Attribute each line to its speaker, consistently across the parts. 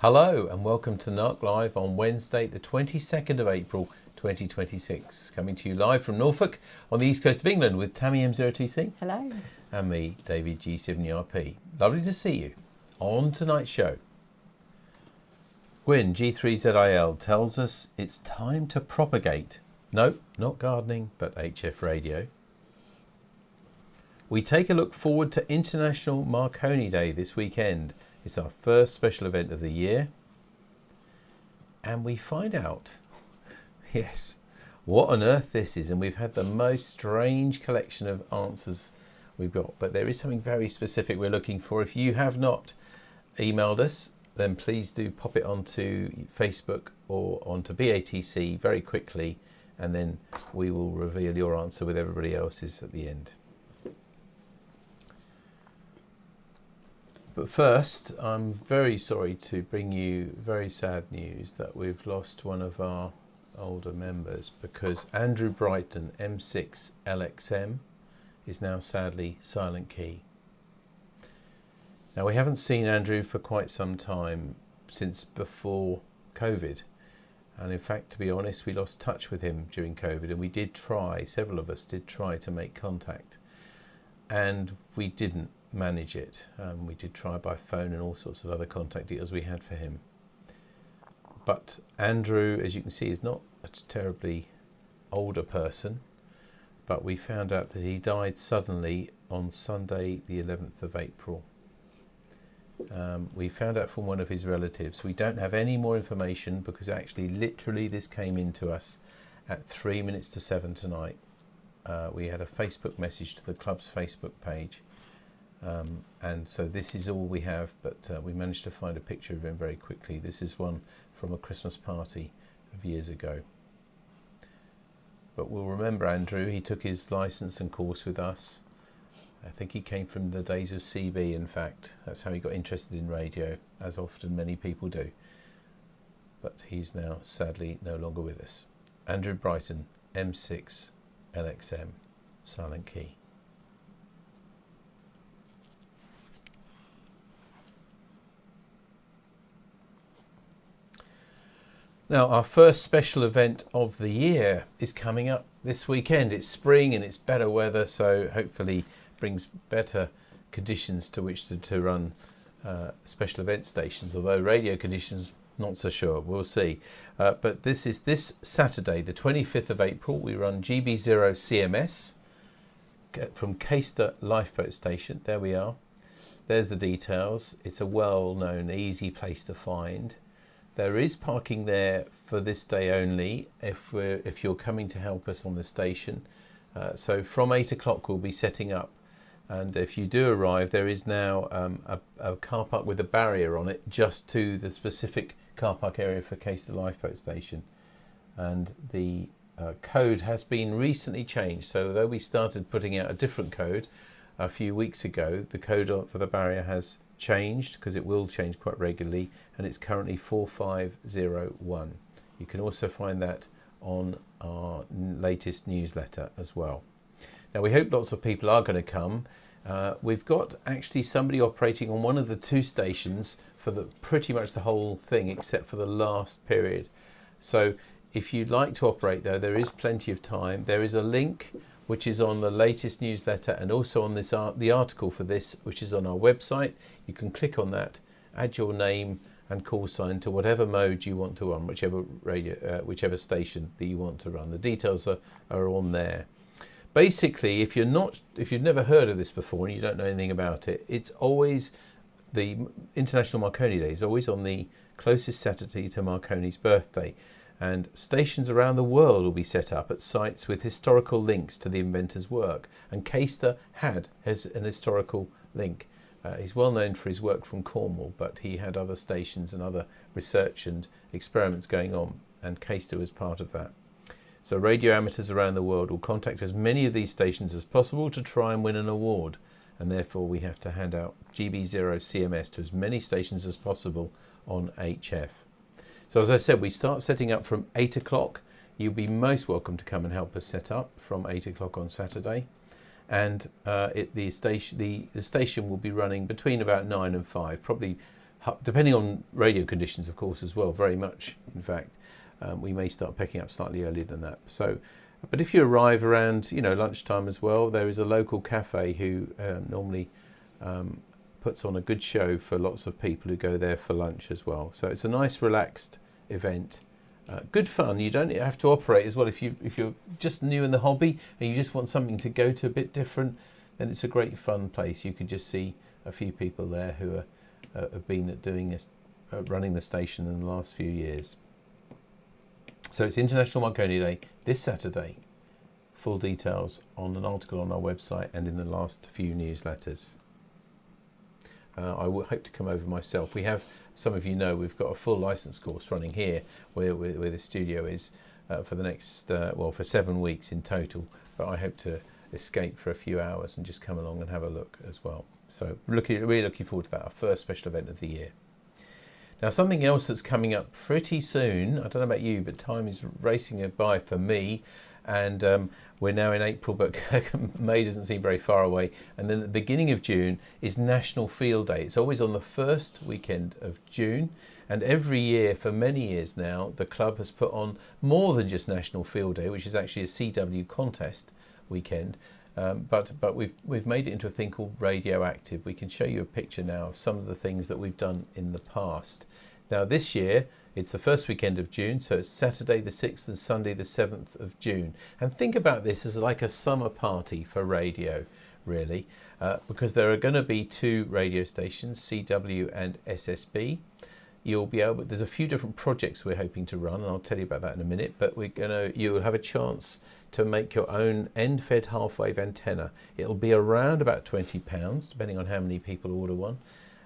Speaker 1: Hello and welcome to NARC Live on Wednesday the 22nd of April 2026. Coming to you live from Norfolk on the east coast of England with Tammy M0TC.
Speaker 2: Hello.
Speaker 1: And me, David G7ERP. Lovely to see you. On tonight's show, Gwyn G3ZIL tells us it's time to propagate. No, not gardening, but HF radio. We take a look forward to International Marconi Day this weekend. It's our first special event of the year. And we find out, yes, what on earth this is. And we've had the most strange collection of answers we've got. But there is something very specific we're looking for. If you have not emailed us, then please do pop it onto Facebook or onto BATC very quickly. And then we will reveal your answer with everybody else's at the end. But first, I'm very sorry to bring you very sad news that we've lost one of our older members because Andrew Brighton, M6LXM, is now sadly silent key. Now, we haven't seen Andrew for quite some time, since before COVID. And in fact, to be honest, we lost touch with him during COVID, and we did try, several of us did try to make contact. And we didn't manage it. We did try by phone and all sorts of other contact details we had for him. But Andrew, as you can see, is not a terribly older person, but we found out that he died suddenly on Sunday the 11th of April. We found out from one of his relatives. We don't have any more information because actually literally this came into us at 3 minutes to 7 tonight. We had a Facebook message to the club's Facebook page. And so this is all we have, but we managed to find a picture of him very quickly. This is one from a Christmas party of years ago. But we'll remember Andrew. He took his license and course with us. I think he came from the days of CB, in fact. That's how he got interested in radio, as often many people do. But he's now sadly no longer with us. Andrew Brighton, M6LXM, silent key. Now, our first special event of the year is coming up this weekend. It's spring and it's better weather, so hopefully brings better conditions to which to run special event stations, although radio conditions, not so sure. We'll see. But this is this Saturday, the 25th of April. We run GB0 CMS from Caister Lifeboat Station. There we are. There's the details. It's a well-known, easy place to find. There is parking there for this day only if you're coming to help us on the station. So from 8 o'clock we'll be setting up, and if you do arrive, there is now a car park with a barrier on it just to the specific car park area for Caister Lifeboat Station. And the code has been recently changed, so although we started putting out a different code a few weeks ago, the code for the barrier has changed because it will change quite regularly, and it's currently 4501. You can also find that on our latest newsletter as well. Now, we hope lots of people are going to come. We've got actually somebody operating on one of the two stations for pretty much the whole thing except for the last period. So if you'd like to operate there is plenty of time. There is a link which is on the latest newsletter and also on the article for this, which is on our website. You can click on that, add your name and call sign to whatever mode you want to run, whichever station that you want to run. The details are on there. Basically, if you've never heard of this before and you don't know anything about it, it's always the International Marconi Day is always on the closest Saturday to Marconi's birthday. And stations around the world will be set up at sites with historical links to the inventor's work. And Caister has an historical link. He's well known for his work from Cornwall, but he had other stations and other research and experiments going on, and Caister was part of that. So radio amateurs around the world will contact as many of these stations as possible to try and win an award. And therefore we have to hand out GB0 CMS to as many stations as possible on HF. So as I said, we start setting up from 8 o'clock. You'll be most welcome to come and help us set up from 8 o'clock on Saturday. And the station will be running between about 9 and 5, probably depending on radio conditions, of course, as well, very much, in fact. We may start picking up slightly earlier than that. So, but if you arrive around, lunchtime as well, there is a local cafe who normally puts on a good show for lots of people who go there for lunch as well. So it's a nice, relaxed event. Good fun. You don't have to operate as well. If you're just new in the hobby and you just want something to go to a bit different, then it's a great fun place. You can just see a few people there who have been doing this, running the station in the last few years. So it's International Marconi Day this Saturday. Full details on an article on our website and in the last few newsletters. I will hope to come over myself. We have, some of you know, we've got a full license course running here where the studio is for the next, for 7 weeks in total. But I hope to escape for a few hours and just come along and have a look as well. So really looking forward to that, our first special event of the year. Now, something else that's coming up pretty soon, I don't know about you, but time is racing by for me, and we're now in April, but May doesn't seem very far away. And then at the beginning of June is National Field Day. It's always on the first weekend of June, and every year for many years now, the club has put on more than just National Field Day, which is actually a CW contest weekend. But we've made it into a thing called Radioactive. We can show you a picture now of some of the things that we've done in the past. Now this year, it's the first weekend of June, so it's Saturday the 6th and Sunday the 7th of June. And think about this as like a summer party for radio, really, because there are going to be 2 radio stations, CW and SSB. There's a few different projects we're hoping to run, and I'll tell you about that in a minute, but you'll have a chance to make your own end-fed half-wave antenna. It'll be around about £20, depending on how many people order one.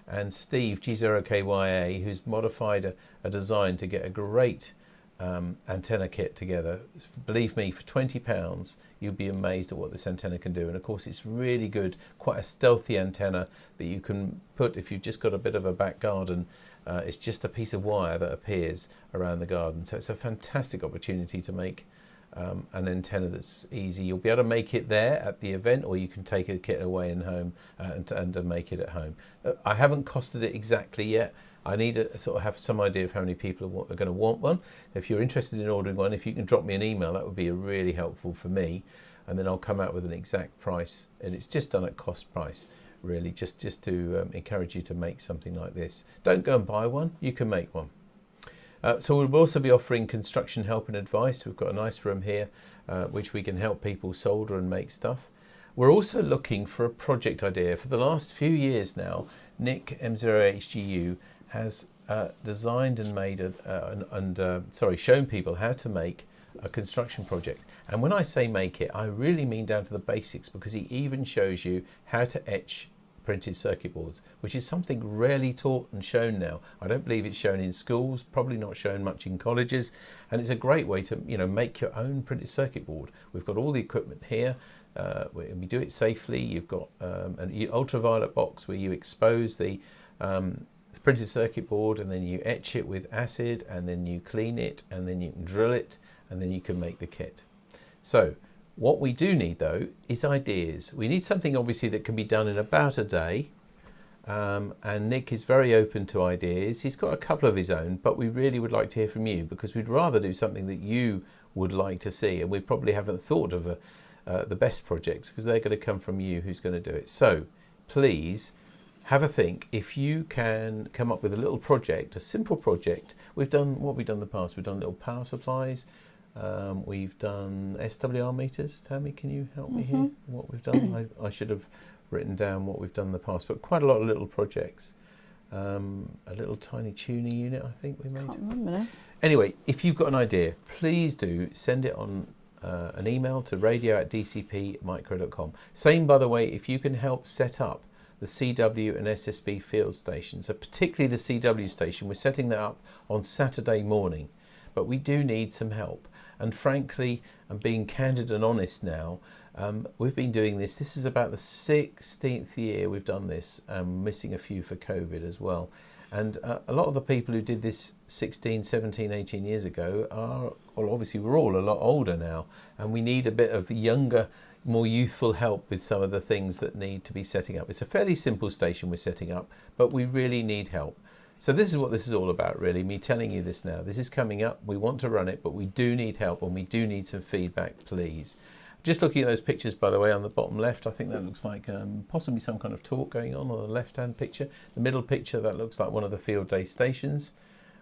Speaker 1: And Steve, G0KYA, who's modified a design to get a great antenna kit together. Believe me, for £20, you'll be amazed at what this antenna can do. And of course, it's really good, quite a stealthy antenna that you can put if you've just got a bit of a back garden. It's just a piece of wire that appears around the garden. So it's a fantastic opportunity to make an antenna that's easy. You'll be able to make it there at the event, or you can take a kit away and home and make it at home. I haven't costed it exactly yet. I need to sort of have some idea of how many people are going to want one. If you're interested in ordering one, if you can drop me an email, that would be really helpful for me, and then I'll come out with an exact price. And it's just done at cost price, really, just to encourage you to make something like this. Don't go and buy one, you can make one. So we'll also be offering construction help and advice. We've got a nice room here which we can help people solder and make stuff. We're also looking for a project idea. For the last few years now, Nick M0HGU has designed and made shown people how to make a construction project. And when I say make it, I really mean down to the basics, because he even shows you how to etch printed circuit boards, which is something rarely taught and shown now. I don't believe it's shown in schools, probably not shown much in colleges, and it's a great way to make your own printed circuit board. We've got all the equipment here. We do it safely. You've got an ultraviolet box where you expose the printed circuit board, and then you etch it with acid, and then you clean it, and then you can drill it, and then you can make the kit. So what we do need, though, is ideas. We need something, obviously, that can be done in about a day. And Nick is very open to ideas. He's got a couple of his own, but we really would like to hear from you, because we'd rather do something that you would like to see. And we probably haven't thought of the best projects, because they're going to come from you who's going to do it. So please have a think. If you can come up with a little project, a simple project. We've done in the past. We've done little power supplies. We've done SWR meters. Tammy, can you help me here? What we've done? I should have written down what we've done in the past, but quite a lot of little projects. A little tiny tuner unit, I think we made.
Speaker 2: Can't remember now.
Speaker 1: Anyway, if you've got an idea, please do send it on an email to radio@dcpmicro.com. Same, by the way, if you can help set up the CW and SSB field stations, so particularly the CW station. We're setting that up on Saturday morning, but we do need some help. And frankly, I'm being candid and honest now, we've been doing this. This is about the 16th year we've done this, missing a few for COVID as well. And a lot of the people who did this 16, 17, 18 years ago well, obviously we're all a lot older now, and we need a bit of younger, more youthful help with some of the things that need to be setting up. It's a fairly simple station we're setting up, but we really need help. So this is what this is all about, really, me telling you this now. This is coming up. We want to run it, but we do need help and we do need some feedback, please. Just looking at those pictures, by the way, on the bottom left, I think that looks like possibly some kind of talk going on the left-hand picture. The middle picture, that looks like one of the field day stations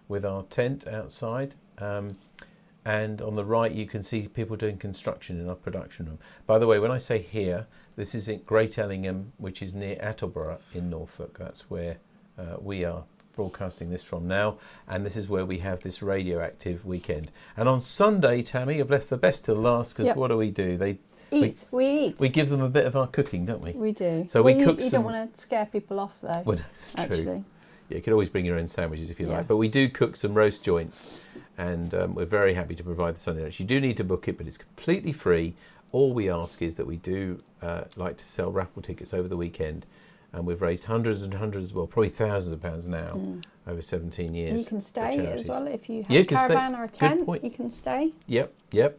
Speaker 1: with our tent outside. And on the right, you can see people doing construction in our production room. By the way, when I say here, this is in Great Ellingham, which is near Attleborough in Norfolk. That's where we are broadcasting this from now, and this is where we have this radioactive weekend. And on Sunday, Tammy, I've left the best till last, because what do? We eat. We give them a bit of our cooking, don't we?
Speaker 2: We do.
Speaker 1: So we cook.
Speaker 2: You don't want to scare people off, though.
Speaker 1: Well, it's true. Yeah, you can always bring your own sandwiches if you like, but we do cook some roast joints, and we're very happy to provide the Sunday lunch. You do need to book it, but it's completely free. All we ask is that we do like to sell raffle tickets over the weekend. And we've raised hundreds and hundreds, well, probably thousands of pounds now over 17 years.
Speaker 2: And you can stay as well if you have a caravan or a tent. You can stay. Yep.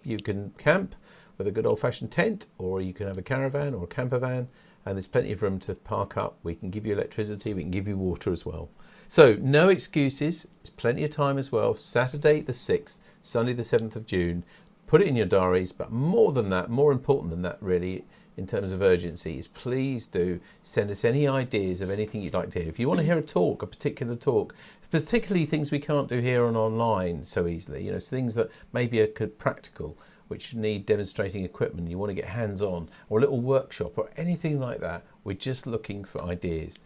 Speaker 1: You can camp with a good old-fashioned tent, or you can have a caravan or a camper van, and there's plenty of room to park up. We can give you electricity. We can give you water as well. So no excuses. There's plenty of time as well. Saturday the 6th, Sunday the 7th of June. Put it in your diaries. But more than that, more important than that, really, in terms of urgency, is please do send us any ideas of anything you'd like to hear. If you want to hear a particular talk, particularly things we can't do here and online so easily, things that maybe are practical, which need demonstrating equipment, you want to get hands-on, or a little workshop or anything like that, we're just looking for ideas,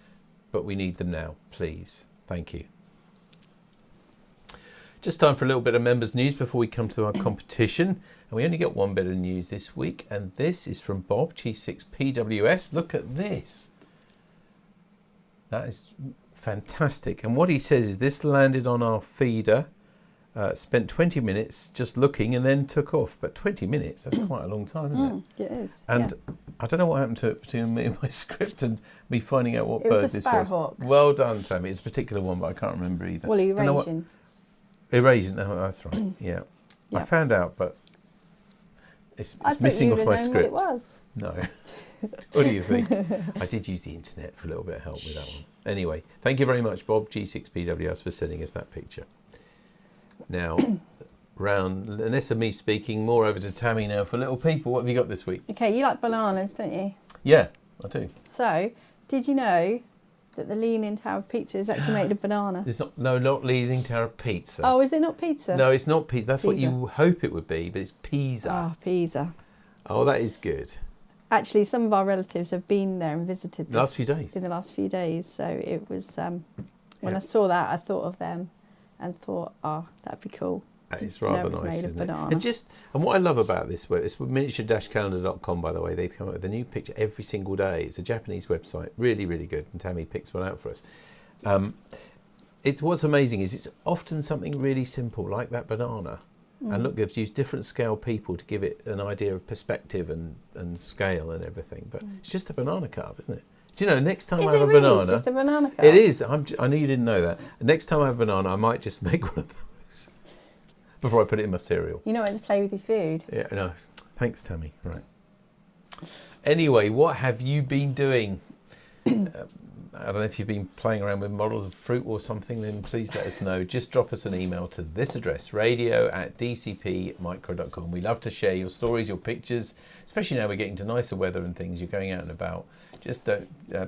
Speaker 1: but we need them now, please. Thank you. Just time for a little bit of members news before we come to our competition. And we only get one bit of news this week, and this is from Bob, G6PWS. Look at this. That is fantastic. And what he says is this landed on our feeder, spent 20 minutes just looking and then took off. But 20 minutes, that's quite a long time, isn't it?
Speaker 2: It is.
Speaker 1: And I don't know what happened to me in my script and me finding out what bird this was.
Speaker 2: It was a sparrowhawk.
Speaker 1: Well done, Tammy. It's a particular one, but I can't remember either.
Speaker 2: Well, Eurasian.
Speaker 1: Eurasian, no, that's right. Yeah. I found out, but it's missing off my script.
Speaker 2: What it was.
Speaker 1: No. What do you think? I did use the internet for a little bit of help with that one. Anyway, thank you very much, Bob, G6PWS, for sending us that picture. Now, less of me speaking, more over to Tammy now for Little People. What have you got this week?
Speaker 2: Okay, you like bananas, don't you?
Speaker 1: Yeah, I do.
Speaker 2: So, did you know that the Leaning Tower of Pizza is actually made of banana?
Speaker 1: It's not Leaning Tower of Pizza.
Speaker 2: Oh, is it not pizza?
Speaker 1: No, it's not pizza. That's what you hope it would be, but it's pizza.
Speaker 2: Ah, pizza.
Speaker 1: Oh, that is good.
Speaker 2: Actually, some of our relatives have been there and visited
Speaker 1: the last few days.
Speaker 2: In the last few days. So it was, when I saw that, I thought of them and thought, that'd be cool.
Speaker 1: That is rather nice,
Speaker 2: made
Speaker 1: isn't
Speaker 2: of
Speaker 1: it?
Speaker 2: banana.
Speaker 1: And what I love about this, it's miniature-calendar.com, by the way. They come up with a new picture every single day. It's a Japanese website, really, really good. And Tammy picks one out for us. What's amazing is it's often something really simple, like that banana. And look, they've used different scale people to give it an idea of perspective and scale and everything. But it's just a banana cut up, isn't it? Do you know, next time I have a banana...
Speaker 2: just a banana cut?
Speaker 1: It is. I knew you didn't know that. Next time I have a banana, I might just make one of those before I put it in my cereal.
Speaker 2: You know when to play with your food.
Speaker 1: Yeah, no. Thanks, Tammy. Right. Anyway, what have you been doing? I don't know if you've been playing around with models of fruit or something, then please let us know. Just drop us an email to this address, radio@dcpmicro.com. We love to share your stories, your pictures, especially now we're getting to nicer weather and things, you're going out and about. Just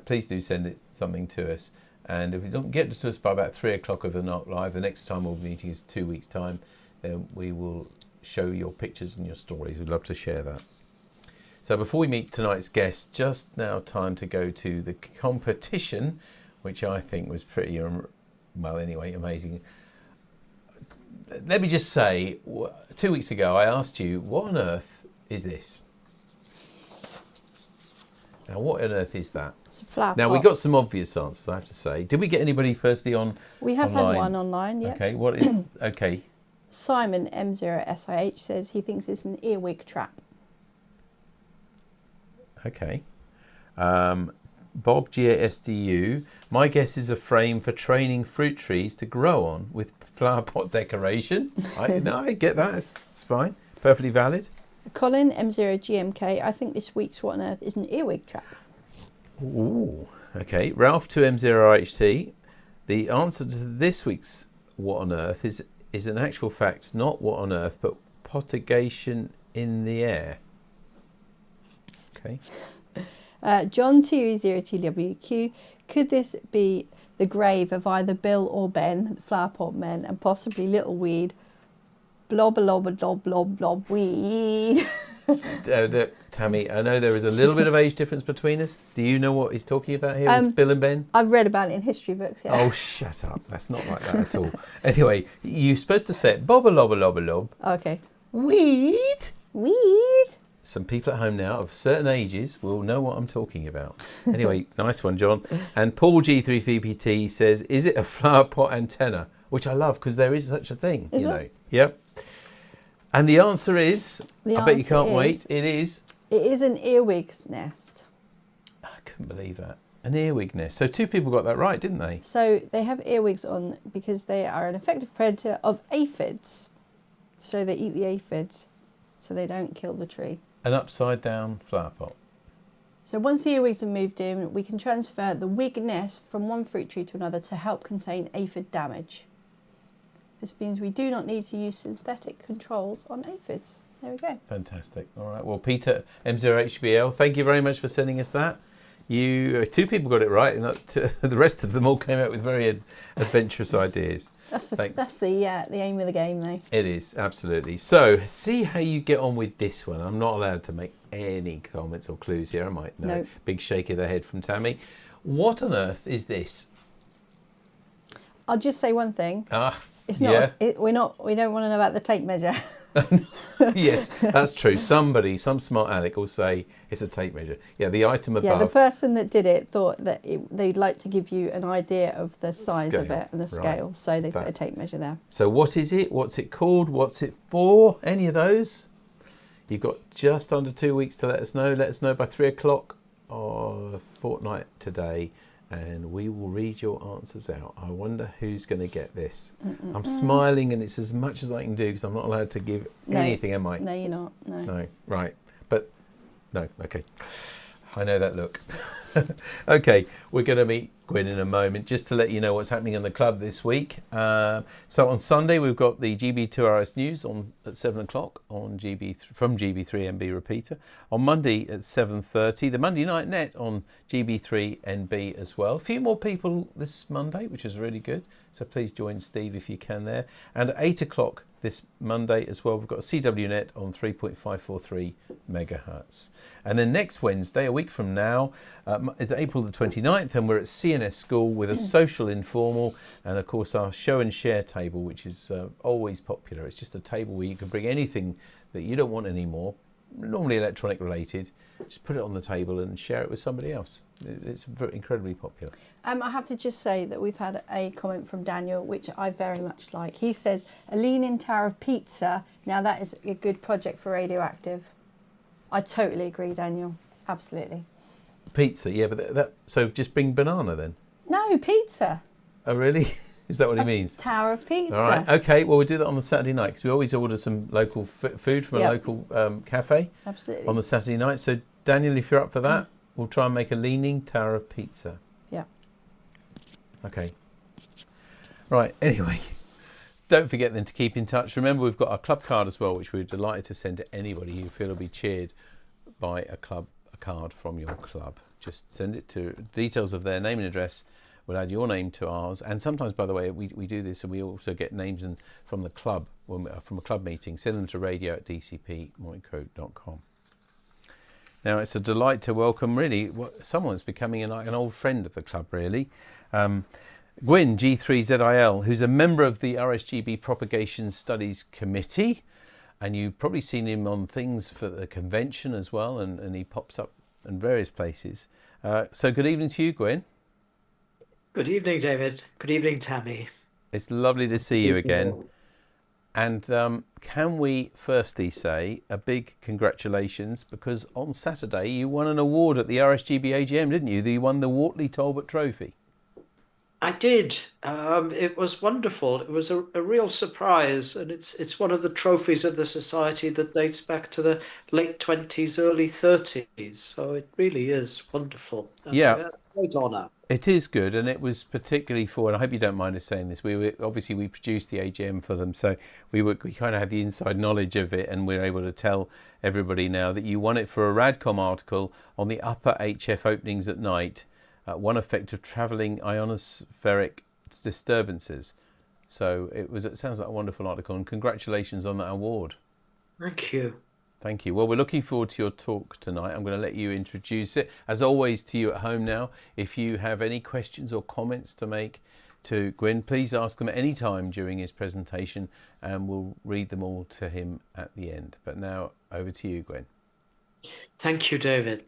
Speaker 1: please do send something to us. And if you don't get to us by about 3 o'clock of the NARC Live, the next time we'll be meeting is 2 weeks' time, then we will show your pictures and your stories. We'd love to share that. So before we meet tonight's guest, just now time to go to the competition, which I think was pretty, amazing. Let me just say, 2 weeks ago I asked you, what on earth is this? Now, what on earth is that?
Speaker 2: It's a flower
Speaker 1: Now,
Speaker 2: pot.
Speaker 1: we got some obvious answers, I have to say. Did we get anybody firstly on
Speaker 2: We have
Speaker 1: online?
Speaker 2: had one online, yeah.
Speaker 1: Okay, what is... Okay.
Speaker 2: Simon M0SIH says he thinks it's an earwig trap.
Speaker 1: Okay. Bob GASDU, my guess is a frame for training fruit trees to grow on with flower pot decoration. I get that. It's fine. Perfectly valid.
Speaker 2: Colin M0GMK, I think this week's What on Earth is an earwig trap.
Speaker 1: Ooh. Okay. Ralph 2M0HT, The answer to this week's What on Earth is an actual fact, not what on earth, but propagation in the air. Okay.
Speaker 2: John T0TWQ, could this be the grave of either Bill or Ben, the flower pot men, and possibly Little Weed? Blob, blob, blob, blob, blob, weed.
Speaker 1: Tammy, I know there is a little bit of age difference between us. Do you know what he's talking about here with Bill and Ben?
Speaker 2: I've read about it in history books, yeah.
Speaker 1: Oh, shut up. That's not like that at all. Anyway, you're supposed to say it, bob a lob a lob a lob.
Speaker 2: Okay.
Speaker 1: Weed.
Speaker 2: Weed.
Speaker 1: Some people at home now of certain ages will know what I'm talking about. Anyway, nice one, John. And Paul G3VPT says, is it a flower pot antenna? Which I love because there is such a thing,
Speaker 2: is
Speaker 1: you know.
Speaker 2: it?
Speaker 1: Yep. And the answer is, I bet you can't wait, it is.
Speaker 2: It is an earwig's nest.
Speaker 1: I couldn't believe that. An earwig nest. So 2 people got that right, didn't they?
Speaker 2: So they have earwigs on because they are an effective predator of aphids. So they eat the aphids so they don't kill the tree.
Speaker 1: An upside down flower pot.
Speaker 2: So once the earwigs are moved in, we can transfer the wig nest from one fruit tree to another to help contain aphid damage. This means we do not need to use synthetic controls on aphids. There we go.
Speaker 1: Fantastic. All right. Well, Peter M0HBL, thank you very much for sending us that. 2 people got it right, and the rest of them all came out with very adventurous ideas.
Speaker 2: That's the aim of the game, though.
Speaker 1: It is, absolutely. So, see how you get on with this one. I'm not allowed to make any comments or clues here, am I? No. Big shake of the head from Tammy. What on earth is this?
Speaker 2: I'll just say one thing.
Speaker 1: It's
Speaker 2: not. Yeah. We don't want to know about the tape measure.
Speaker 1: Yes, that's true. Some smart aleck will say it's a tape measure. Yeah, the item above.
Speaker 2: Yeah, the person that did it thought that they'd like to give you an idea of the size of it and the scale, right. So they put a tape measure there. So
Speaker 1: what is it? What's it called? What's it for? Any of those? You've got just under 2 weeks to let us know. Let us know by 3 o'clock or a fortnight today, and we will read your answers out. I wonder who's going to get this. I'm smiling, and it's as much as I can do because I'm not allowed to give anything, am I?
Speaker 2: No, you're not.
Speaker 1: No, right. But, no, okay. I know that look. Okay, we're going to meet Gwyn in a moment just to let you know what's happening in the club this week. So on Sunday we've got the GB2RS News at 7 o'clock on from GB3NB repeater. On Monday at 7:30, the Monday Night Net on GB3NB as well. A few more people this Monday, which is really good. So please join Steve if you can there. And at 8 o'clock this Monday as well, we've got a CW Net on 3.543 megahertz. And then next Wednesday, a week from now, is April the 29th, and we're at CNS School with a social informal, and of course our show and share table, which is always popular. It's just a table where you can bring anything that you don't want anymore, normally electronic related, just put it on the table and share it with somebody else. It's incredibly popular.
Speaker 2: I have to just say that we've had a comment from Daniel, which I very much like. He says, a leaning tower of pizza. Now that is a good project for Radioactive. I totally agree, Daniel. Absolutely.
Speaker 1: Pizza, yeah, but so just bring banana then?
Speaker 2: No, pizza.
Speaker 1: Oh, really? Is that what he means?
Speaker 2: Tower of pizza.
Speaker 1: All right, okay, well, we'll do that on the Saturday night because we always order some local food from a local cafe.
Speaker 2: Absolutely.
Speaker 1: On the Saturday night. So, Daniel, if you're up for that, we'll try and make a leaning tower of pizza.
Speaker 2: Yeah.
Speaker 1: Okay. Right, anyway, don't forget then to keep in touch. Remember, we've got our club card as well, which we're delighted to send to anybody who feel will be cheered by a card from your club. Just send it to details of their name and address. We'll add your name to ours. And sometimes, by the way, we do this and we also get names from the club, from a club meeting. Send them to radio@dcpmicro.com. Now, it's a delight to welcome, really, someone that's becoming an old friend of the club, really. Gwyn G3ZIL, who's a member of the RSGB Propagation Studies Committee. And you've probably seen him on things for the convention as well, and he pops up in various places. So good evening to you, Gwyn.
Speaker 3: Good evening, David. Good evening, Tammy.
Speaker 1: It's lovely to see you again. And can we firstly say a big congratulations, because on Saturday you won an award at the RSGB AGM, didn't you? You won the Wortley Talbot Trophy.
Speaker 3: I did. It was wonderful. It was a real surprise, and it's one of the trophies of the society that dates back to the late 20s, early 30s. So it really is wonderful.
Speaker 1: Yeah.
Speaker 3: great honour.
Speaker 1: It is good, and it was particularly for, and I hope you don't mind us saying this. We produced the AGM for them, so we kind of had the inside knowledge of it, and we're able to tell everybody now that you won it for a Radcom article on the upper HF openings at night, one effect of travelling ionospheric disturbances. So it sounds like a wonderful article, and congratulations on that award.
Speaker 3: Thank you.
Speaker 1: Thank you. Well, we're looking forward to your talk tonight. I'm going to let you introduce it. As always, to you at home now, if you have any questions or comments to make to Gwyn, please ask them at any time during his presentation, and we'll read them all to him at the end. But now, over to you, Gwyn.
Speaker 3: Thank you, David.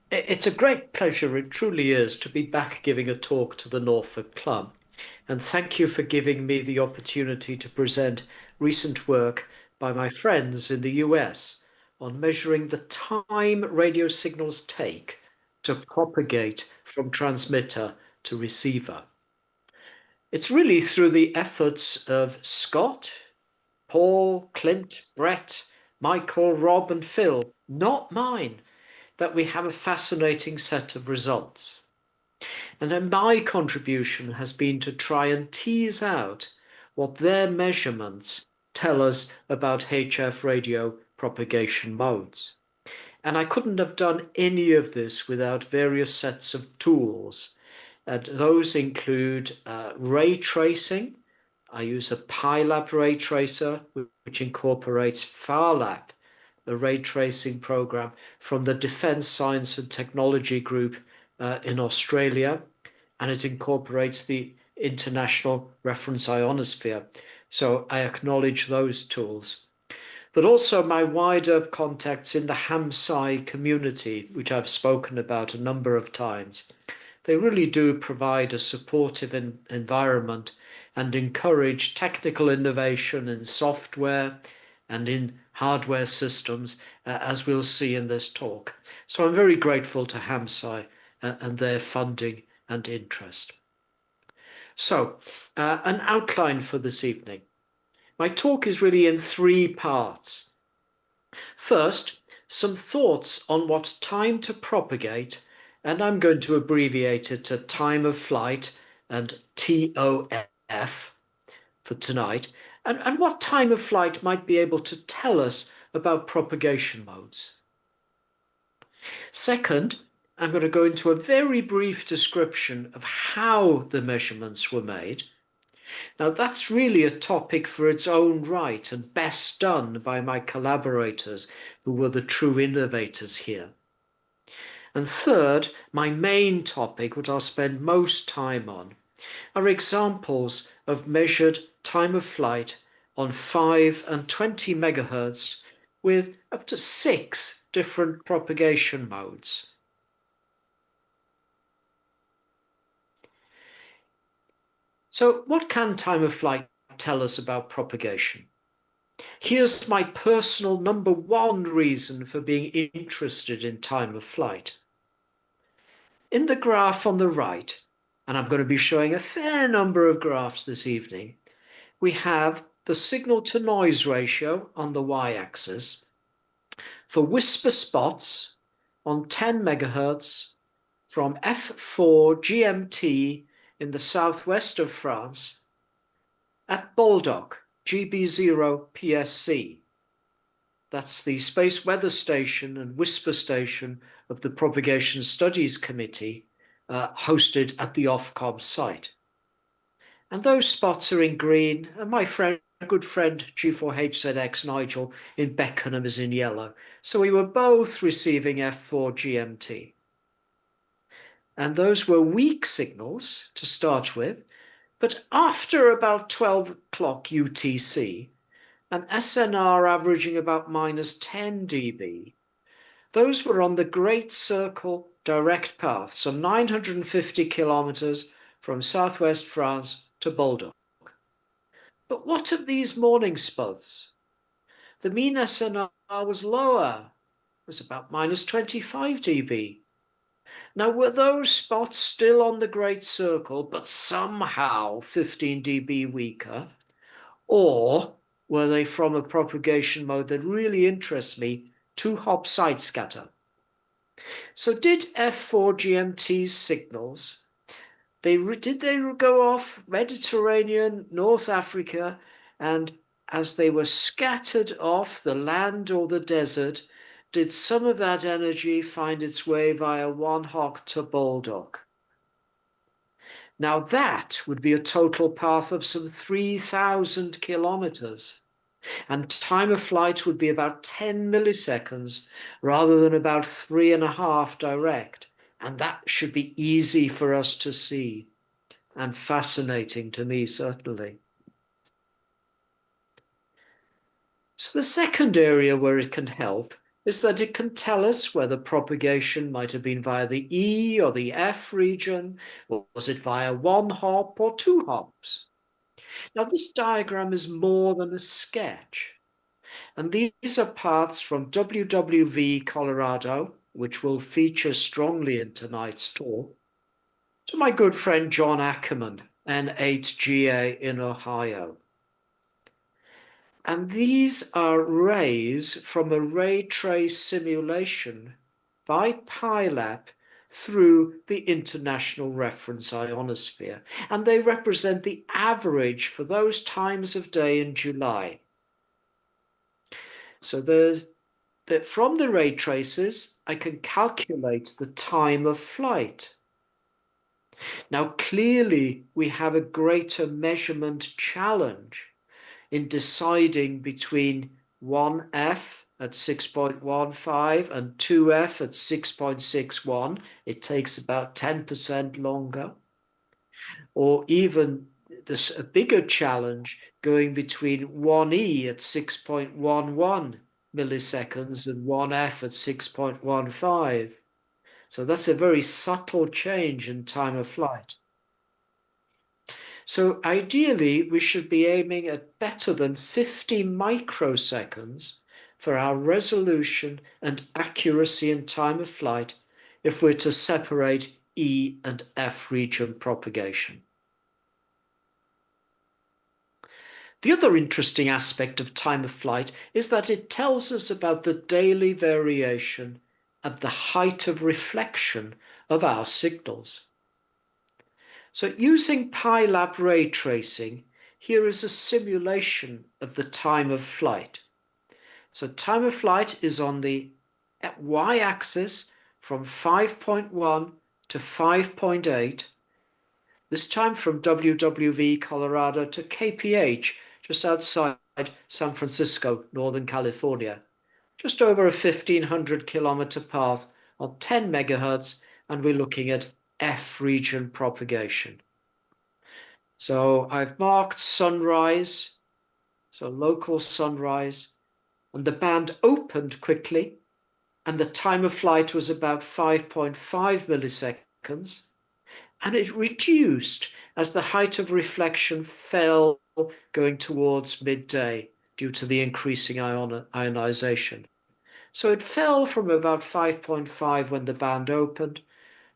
Speaker 3: It's a great pleasure, it truly is, to be back giving a talk to the Norfolk Club. And thank you for giving me the opportunity to present recent work by my friends in the US on measuring the time radio signals take to propagate from transmitter to receiver. It's really through the efforts of Scott, Paul, Clint, Brett, Michael, Rob, and Phil, not mine, that we have a fascinating set of results. And then my contribution has been to try and tease out what their measurements tell us about HF radio propagation modes. And I couldn't have done any of this without various sets of tools. And those include ray tracing. I use a PyLab ray tracer, which incorporates FARLab, a ray tracing program from the Defence Science and Technology Group in Australia, and it incorporates the International Reference Ionosphere. So I acknowledge those tools. But also my wider contacts in the HamSci community, which I've spoken about a number of times. They really do provide a supportive environment and encourage technical innovation in software and in hardware systems, as we'll see in this talk. So I'm very grateful to HamSci and their funding and interest. So, an outline for this evening. My talk is really in three parts. First, some thoughts on what time to propagate, and I'm going to abbreviate it to time of flight and TOF for tonight, and what time of flight might be able to tell us about propagation modes. Second, I'm going to go into a very brief description of how the measurements were made. Now, that's really a topic for its own right and best done by my collaborators, who were the true innovators here. And third, my main topic, which I'll spend most time on, are examples of measured time of flight on 5 and 20 megahertz with up to 6 different propagation modes. So what can time of flight tell us about propagation? Here's my personal number one reason for being interested in time of flight. In the graph on the right, and I'm going to be showing a fair number of graphs this evening, we have the signal to noise ratio on the y-axis for whisper spots on 10 megahertz from F4 GMT in the southwest of France at Baldock, GB0 PSC. That's the Space Weather Station and Whisper Station of the Propagation Studies Committee, hosted at the Ofcom site. And those spots are in green, and my good friend G4HZX Nigel in Beckenham is in yellow. So we were both receiving F4 GMT. And those were weak signals to start with, but after about 12 o'clock UTC, an SNR averaging about minus 10 dB, those were on the Great Circle direct path, some 950 kilometers from southwest France to Baldock. But what of these morning spots? The mean SNR was lower, it was about minus 25 dB. Now, were those spots still on the Great Circle, but somehow 15 dB weaker? Or were they from a propagation mode that really interests me, 2-hop side scatter? So did F4 GMT's signals, did they go off Mediterranean, North Africa, and as they were scattered off the land or the desert, did some of that energy find its way via one hawk to Baldock? Now that would be a total path of some 3,000 kilometers, and time of flight would be about 10 milliseconds rather than about 3.5 direct. And that should be easy for us to see and fascinating to me, certainly. So the second area where it can help is that it can tell us whether propagation might have been via the E or the F region, or was it via one hop or two hops? Now this diagram is more than a sketch, and these are paths from WWV Colorado, which will feature strongly in tonight's talk, to my good friend John Ackerman, N8GA in Ohio. And these are rays from a ray trace simulation by PyLab through the International Reference Ionosphere. And they represent the average for those times of day in July. So from the ray traces, I can calculate the time of flight. Now, clearly, we have a greater measurement challenge in deciding between 1F at 6.15 and 2F at 6.61. It takes about 10% longer. Or even this a bigger challenge going between 1E at 6.11 milliseconds and 1F at 6.15. So that's a very subtle change in time of flight. So ideally, we should be aiming at better than 50 microseconds for our resolution and accuracy in time of flight if we're to separate E and F region propagation. The other interesting aspect of time of flight is that it tells us about the daily variation at the height of reflection of our signals. So using PyLab ray tracing, here is a simulation of the time of flight. So time of flight is on the y-axis from 5.1 to 5.8. This time from WWV Colorado to KPH, just outside San Francisco, Northern California. Just over a 1,500 kilometer path on 10 megahertz, and we're looking at F region propagation. So I've marked sunrise, so local sunrise, and the band opened quickly, and the time of flight was about 5.5 milliseconds, and it reduced as the height of reflection fell going towards midday due to the increasing ionization. So it fell from about 5.5 when the band opened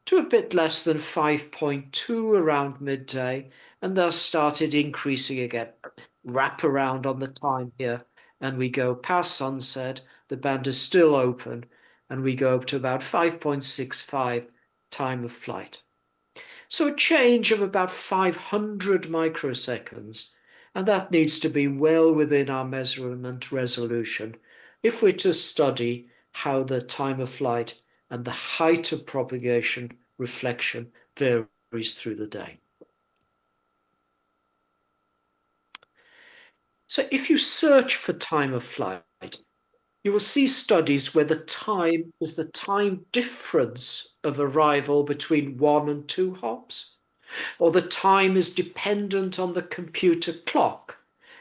Speaker 3: to a bit less than 5.2 around midday, and thus started increasing again. Wrap around on the time here, and we go past sunset, the band is still open, and we go up to about 5.65 time of flight. So a change of about 500 microseconds, and that needs to be well within our measurement resolution if we're to study how the time of flight and the height of propagation reflection varies through the day. So if you search for time of flight, you will see studies where the time is the time difference of arrival between 1 and 2 hops, or the time is dependent on the computer clock,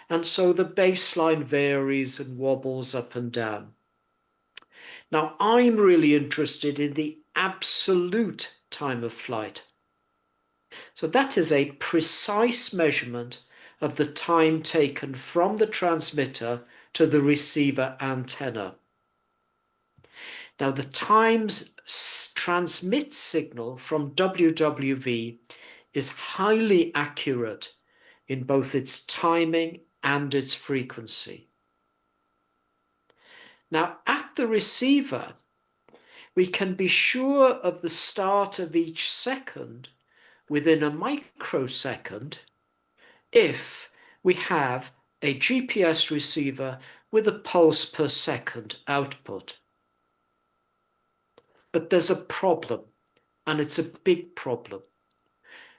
Speaker 3: and so the baseline varies and wobbles up and down. Now, I'm really interested in the absolute time of flight. So that is a precise measurement of the time taken from the transmitter to the receiver antenna. Now, the times transmit signal from WWV is highly accurate in both its timing and its frequency. Now, at the receiver, we can be sure of the start of each second within a microsecond if we have a GPS receiver with a pulse per second output. But there's a problem, and it's a big problem.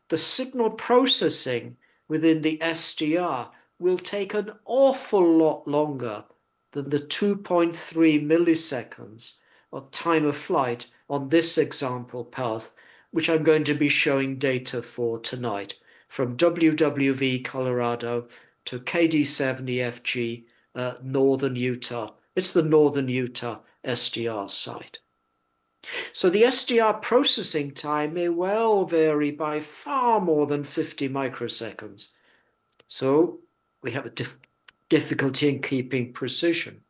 Speaker 3: The signal processing within the SDR will take an awful lot longer than the 2.3 milliseconds of time of flight on this example path, which I'm going to be showing data for tonight, from WWV Colorado to KD70FG, Northern Utah. It's the Northern Utah SDR site. So the SDR processing time may well vary by far more than 50 microseconds. So we have a difficulty in keeping precision.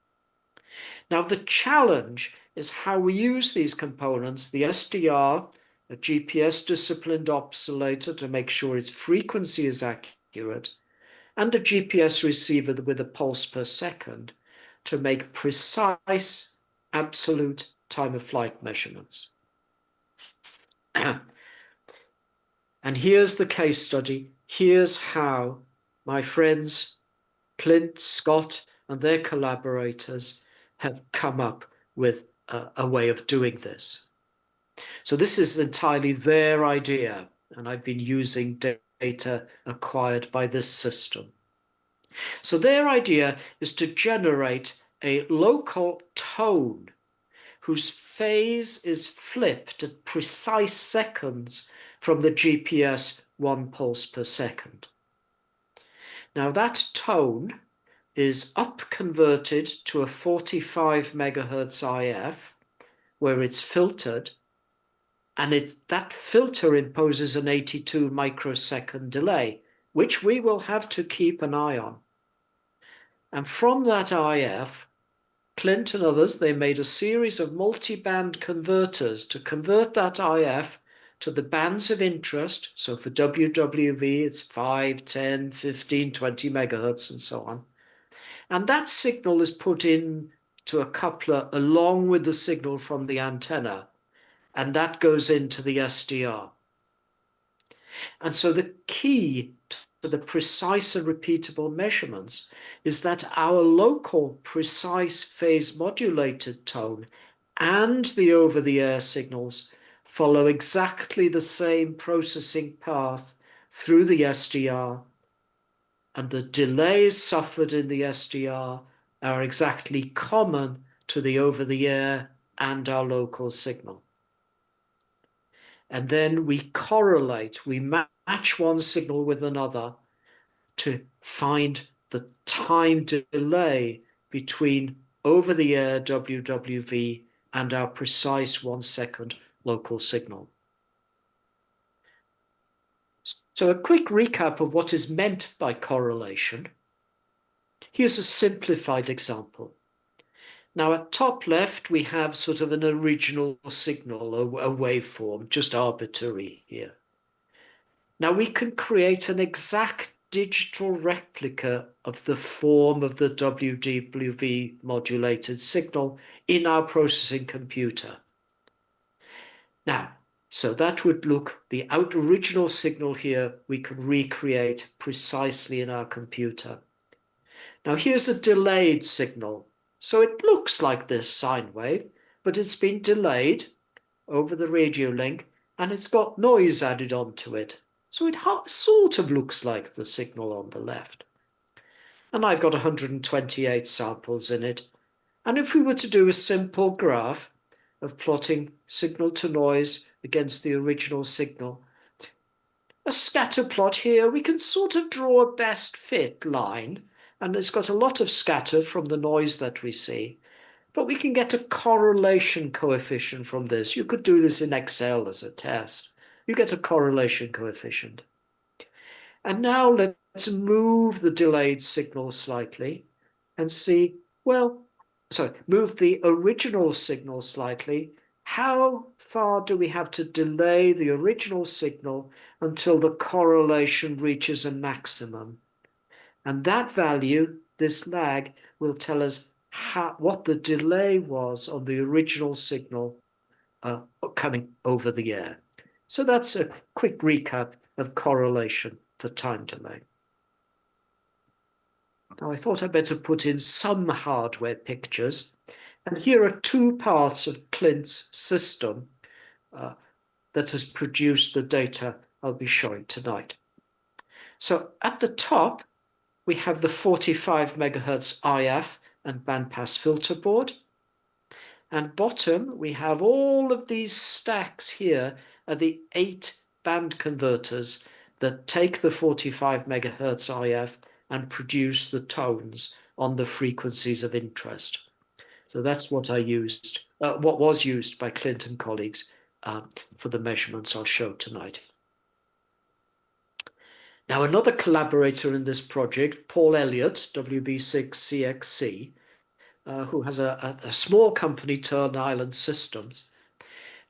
Speaker 3: Now the challenge is how we use these components, the SDR, a GPS disciplined oscillator to make sure its frequency is accurate, and a GPS receiver with a pulse per second to make precise, absolute time of flight measurements. And here's the case study. Here's how my friends Clint, Scott, and their collaborators have come up with a way of doing this. So this is entirely their idea, and I've been using data acquired by this system. So their idea is to generate a local tone whose phase is flipped at precise seconds from the GPS 1 pulse per second. Now that tone is up converted to a 45 megahertz IF, where it's filtered, and that filter imposes an 82 microsecond delay, which we will have to keep an eye on. And from that IF, Clint and others, they made a series of multi-band converters to convert that IF to the bands of interest. So for WWV, it's 5, 10, 15, 20 megahertz, and so on. And that signal is put in to a coupler along with the signal from the antenna, and that goes into the SDR. And so the key to the precise and repeatable measurements is that our local precise phase modulated tone and the over-the-air signals follow exactly the same processing path through the SDR, and the delays suffered in the SDR are exactly common to the over-the-air and our local signal. And then we correlate, we match one signal with another to find the time delay between over-the-air WWV and our precise 1 second local signal. So a quick recap of what is meant by correlation. Here's a simplified example. Now at top left, we have sort of an original signal, a waveform, just arbitrary here. Now we can create an exact digital replica of the form of the WWV modulated signal in our processing computer. Now, so that would look, the original signal here, we can recreate precisely in our computer. Now here's a delayed signal. So it looks like this sine wave, but it's been delayed over the radio link and it's got noise added onto it. So it sort of looks like the signal on the left. And I've got 128 samples in it. And if we were to do a simple graph of plotting signal to noise against the original signal, a scatter plot here, we can sort of draw a best fit line. And it's got a lot of scatter from the noise that we see. But we can get a correlation coefficient from this. You could do this in Excel as a test. You get a correlation coefficient. And now let's move the delayed signal slightly and see, move the original signal slightly. How far do we have to delay the original signal until the correlation reaches a maximum? And that value, this lag, will tell us what the delay was on the original signal coming over the air. So that's a quick recap of correlation for time domain. Now I thought I'd better put in some hardware pictures. And here are two parts of Clint's system that has produced the data I'll be showing tonight. So at the top, we have the 45 megahertz IF and bandpass filter board. And bottom, we have all of these stacks here are the 8 band converters that take the 45 megahertz IF and produce the tones on the frequencies of interest. So that's what I used, what was used by Clint and colleagues for the measurements I'll show tonight. Now, another collaborator in this project, Paul Elliott, WB6CXC, who has a small company, Turn Island Systems,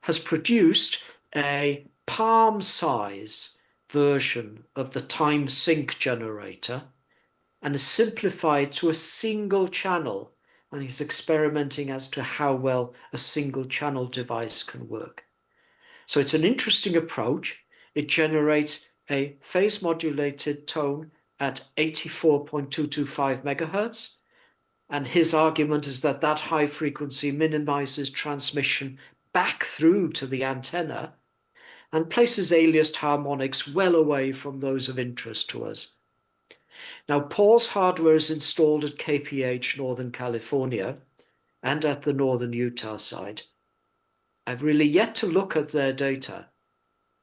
Speaker 3: has produced a palm-size version of the time sync generator and is simplified to a single channel, and he's experimenting as to how well a single channel device can work. So it's an interesting approach. It generates a phase modulated tone at 84.225 megahertz. And his argument is that that high frequency minimizes transmission back through to the antenna and places aliased harmonics well away from those of interest to us. Now, Paul's hardware is installed at KPH, Northern California, and at the Northern Utah side. I've really yet to look at their data,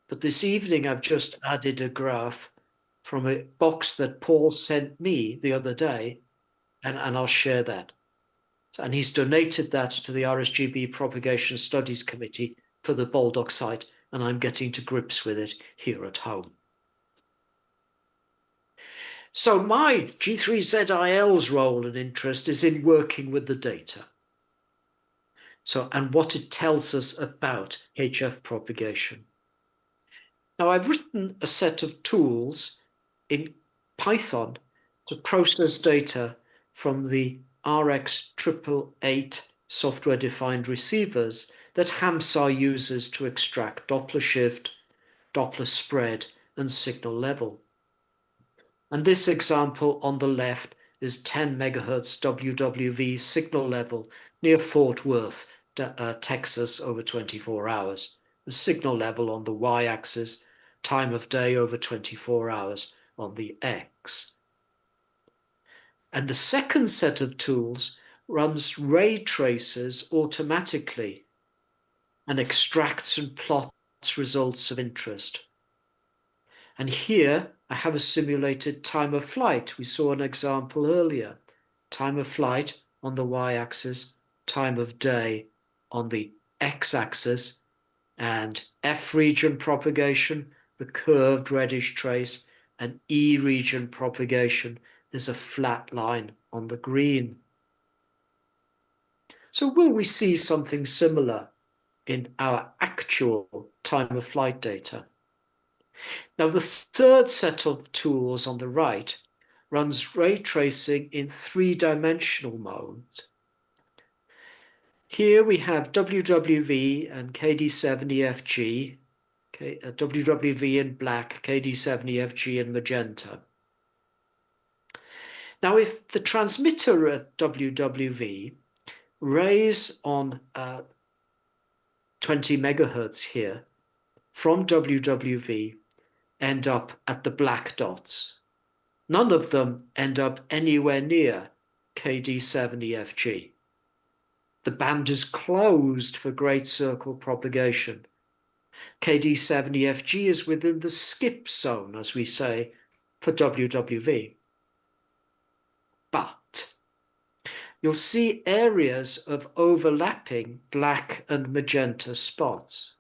Speaker 3: but this evening I've just added a graph from a box that Paul sent me the other day, and I'll share that. And he's donated that to the RSGB Propagation Studies Committee for the Baldock site, and I'm getting to grips with it here at home. So my G3ZIL's role and interest is in working with the data. And what it tells us about HF propagation. Now, I've written a set of tools in Python to process data from the RX888 software-defined receivers that HAMSAR uses to extract Doppler shift, Doppler spread, and signal level. And this example on the left is 10 megahertz WWV signal level near Fort Worth, Texas, over 24 hours. The signal level on the y-axis, time of day over 24 hours on the x. And the second set of tools runs ray traces automatically and extracts and plots results of interest. And here I have a simulated time of flight. We saw an example earlier. Time of flight on the y-axis, time of day on the x-axis, and F region propagation, the curved reddish trace, and E region propagation, there's a flat line on the green. So will we see something similar in our actual time of flight data? Now, the third set of tools on the right runs ray tracing in three-dimensional modes. Here we have WWV and KD70FG, WWV in black, KD70FG in magenta. Now, if the transmitter at WWV rays on 20 megahertz here from WWV end up at the black dots. None of them end up anywhere near KD70FG. The band is closed for great circle propagation. KD70FG is within the skip zone, as we say, for WWV. But you'll see areas of overlapping black and magenta spots.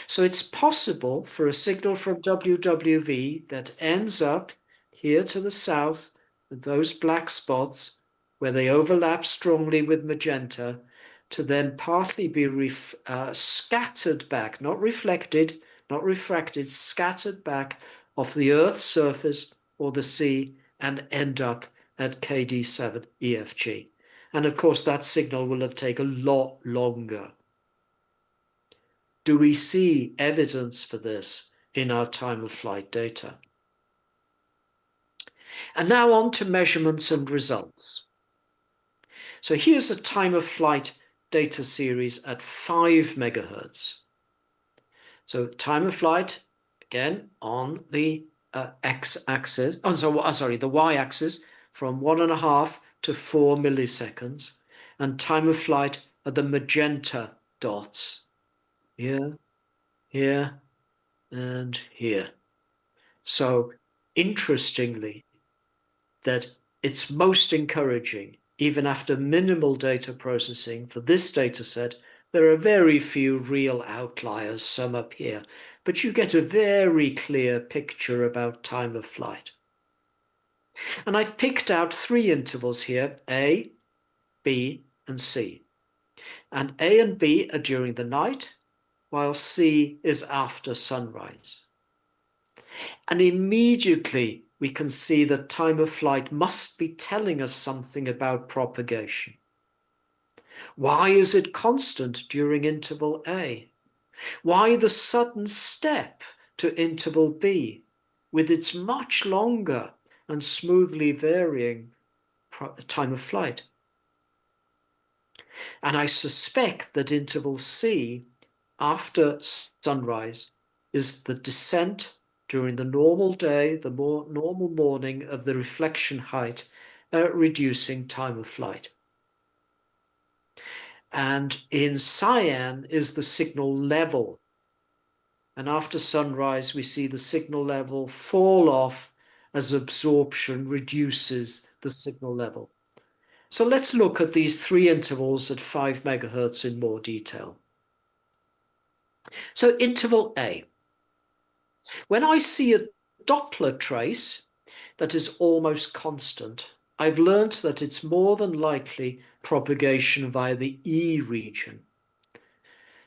Speaker 3: So it's possible for a signal from WWV that ends up here to the south with those black spots where they overlap strongly with magenta to then partly be scattered back, not reflected, not refracted, scattered back off the Earth's surface or the sea and end up at KD7EFG. And of course, that signal will have taken a lot longer. Do we see evidence for this in our time of flight data? And now on to measurements and results. So here's a time of flight data series at 5 megahertz. So time of flight, again, on the x-axis, the y-axis, from 1.5 to 4 milliseconds, and time of flight are the magenta dots, here, here, and here. So interestingly, that it's most encouraging, even after minimal data processing for this data set. There are very few real outliers, some up here, but you get a very clear picture about time of flight. And I've picked out 3 intervals here, A, B, and C. And A and B are during the night, while C is after sunrise. And immediately we can see that time of flight must be telling us something about propagation. Why is it constant during interval A? Why the sudden step to interval B with its much longer and smoothly varying time of flight? And I suspect that interval C after sunrise is the descent during the normal day, the more normal morning of the reflection height, reducing time of flight. And in cyan is the signal level. And after sunrise, we see the signal level fall off as absorption reduces the signal level. So let's look at these 3 intervals at 5 megahertz in more detail. So interval A. When I see a Doppler trace that is almost constant, I've learned that it's more than likely propagation via the E region.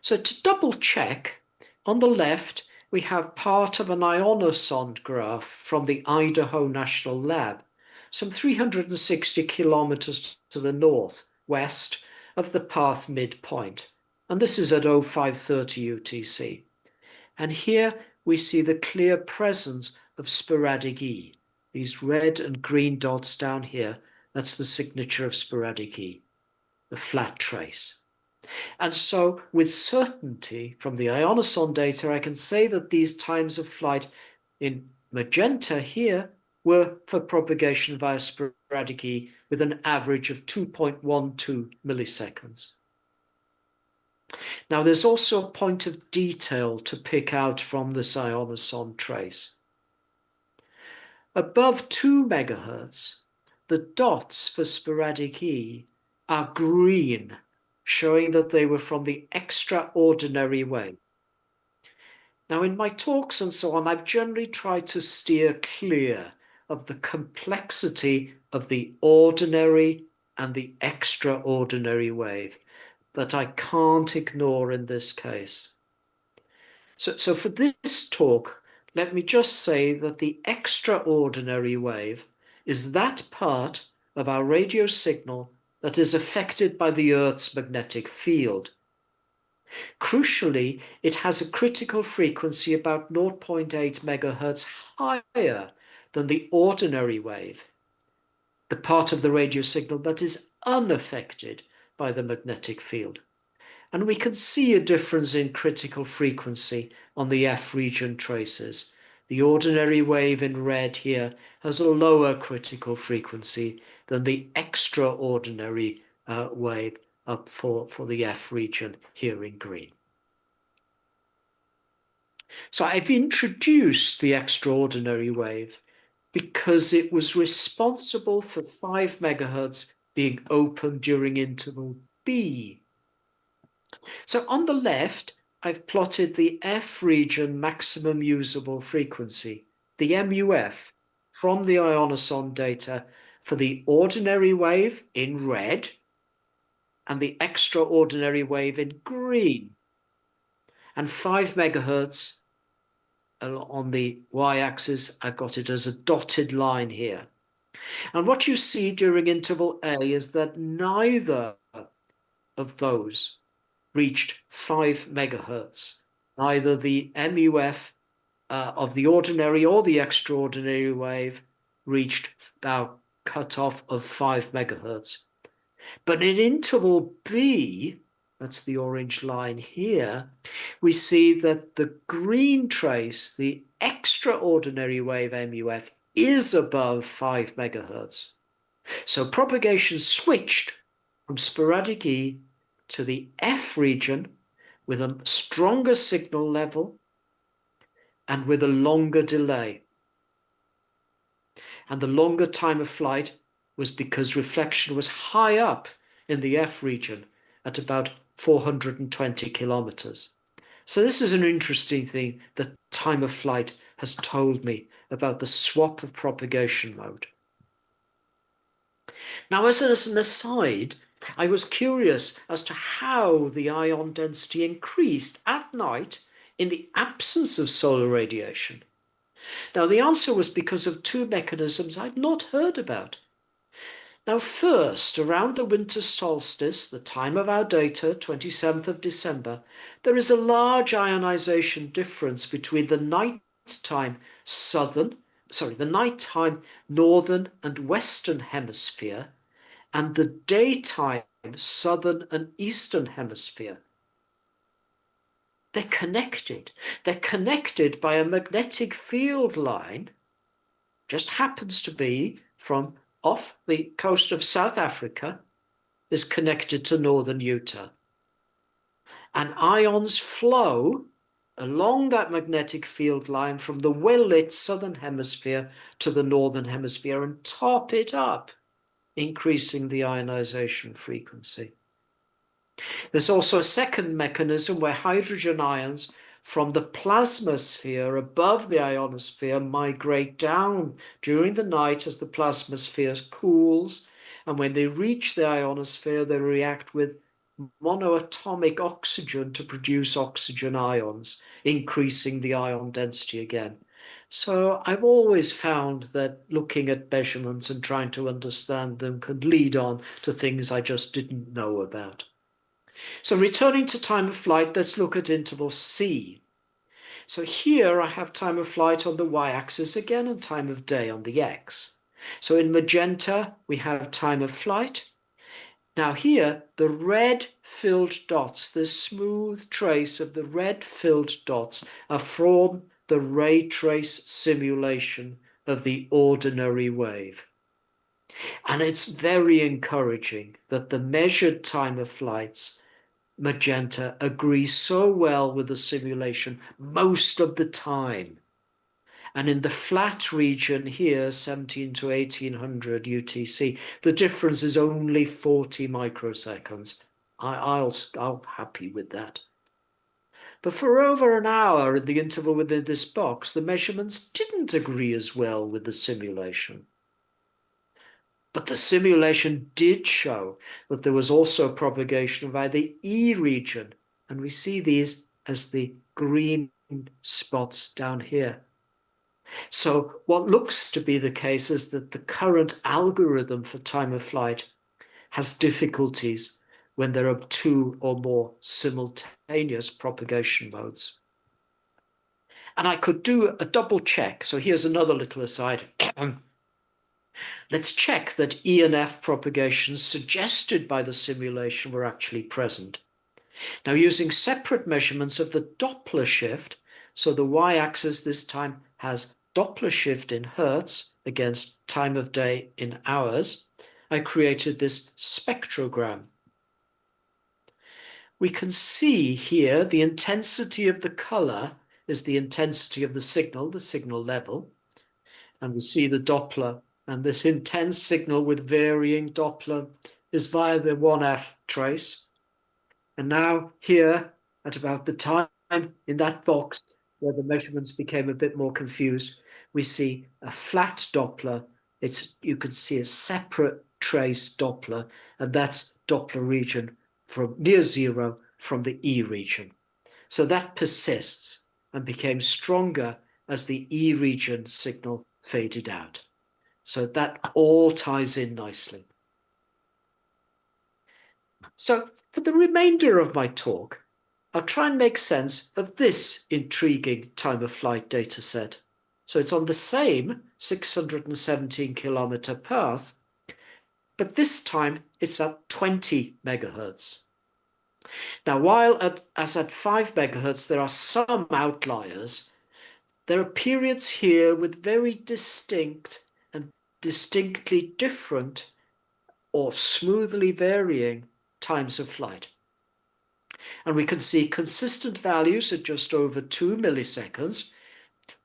Speaker 3: So to double check, on the left, we have part of an ionosonde graph from the Idaho National Lab, some 360 kilometers to the northwest of the path midpoint. And this is at 0530 UTC. And here we see the clear presence of sporadic E. These red and green dots down here, that's the signature of sporadic E, the flat trace. And so with certainty from the ionosonde data, I can say that these times of flight in magenta here were for propagation via sporadic E with an average of 2.12 milliseconds. Now, there's also a point of detail to pick out from this ionosonde trace. Above 2 megahertz, the dots for sporadic E are green, showing that they were from the extraordinary wave. Now, in my talks and so on, I've generally tried to steer clear of the complexity of the ordinary and the extraordinary wave, but I can't ignore in this case. So for this talk, let me just say that the extraordinary wave is that part of our radio signal that is affected by the Earth's magnetic field. Crucially, it has a critical frequency about 0.8 megahertz higher than the ordinary wave, the part of the radio signal that is unaffected by the magnetic field. And we can see a difference in critical frequency on the F region traces. The ordinary wave in red here has a lower critical frequency than the extraordinary wave up for the F region here in green. So I've introduced the extraordinary wave because it was responsible for 5 megahertz being open during interval B. So on the left, I've plotted the F region maximum usable frequency, the MUF, from the ionosonde data for the ordinary wave in red and the extraordinary wave in green. And 5 megahertz on the y-axis, I've got it as a dotted line here. And what you see during interval A is that neither of those reached 5 megahertz either the MUF of the ordinary or the extraordinary wave reached our cutoff of 5 megahertz. But in interval B, that's the orange line here, we see that the green trace, the extraordinary wave MUF, is above 5 megahertz. So propagation switched from sporadic E to the F region with a stronger signal level and with a longer delay. And the longer time of flight was because reflection was high up in the F region at about 420 kilometers. So this is an interesting thing that time of flight has told me about the swap of propagation mode. Now, as an aside, I was curious as to how the ion density increased at night in the absence of solar radiation. Now, the answer was because of two mechanisms I'd not heard about. Now, first, around the winter solstice, the time of our data, 27th of December, there is a large ionization difference between the nighttime northern and western hemisphere and the daytime southern and eastern hemisphere. They're connected. They're connected by a magnetic field line, just happens to be from off the coast of South Africa, is connected to northern Utah. And ions flow along that magnetic field line from the well-lit southern hemisphere to the northern hemisphere and top it up, increasing the ionization frequency. There's also a second mechanism where hydrogen ions from the plasmasphere above the ionosphere migrate down during the night as the plasmasphere cools, and when they reach the ionosphere, they react with monoatomic oxygen to produce oxygen ions, increasing the ion density again. So I've always found that looking at measurements and trying to understand them can lead on to things I just didn't know about. So returning to time of flight, let's look at interval C. So here I have time of flight on the y-axis again and time of day on the x. So in magenta, we have time of flight. Now here, the red filled dots, this smooth trace of the red filled dots are from the ray trace simulation of the ordinary wave. And it's very encouraging that the measured time of flights magenta agrees so well with the simulation most of the time. And in the flat region here, 17 to 1800 UTC, the difference is only 40 microseconds. I'll happy with that. But for over an hour in the interval within this box, the measurements didn't agree as well with the simulation. But the simulation did show that there was also propagation via the E region, and we see these as the green spots down here. So what looks to be the case is that the current algorithm for time of flight has difficulties when there are two or more simultaneous propagation modes. And I could do a double check. So here's another little aside. Let's check that E and F propagations suggested by the simulation were actually present. Now, using separate measurements of the Doppler shift, so the y-axis this time has Doppler shift in hertz against time of day in hours, I created this spectrogram. We can see here the intensity of the color is the intensity of the signal level, and we see the Doppler. And this intense signal with varying Doppler is via the 1F trace. And now here, at about the time in that box where the measurements became a bit more confused, we see a flat Doppler. You can see a separate trace Doppler, and that's Doppler region from near zero from the E region. So that persists and became stronger as the E region signal faded out. So that all ties in nicely. So for the remainder of my talk, I'll try and make sense of this intriguing time-of-flight data set. So it's on the same 617-kilometer path, but this time it's at 20 megahertz. Now, while as at 5 megahertz there are some outliers, there are periods here with very distinct and distinctly different or smoothly varying times of flight. And we can see consistent values at just over 2 milliseconds,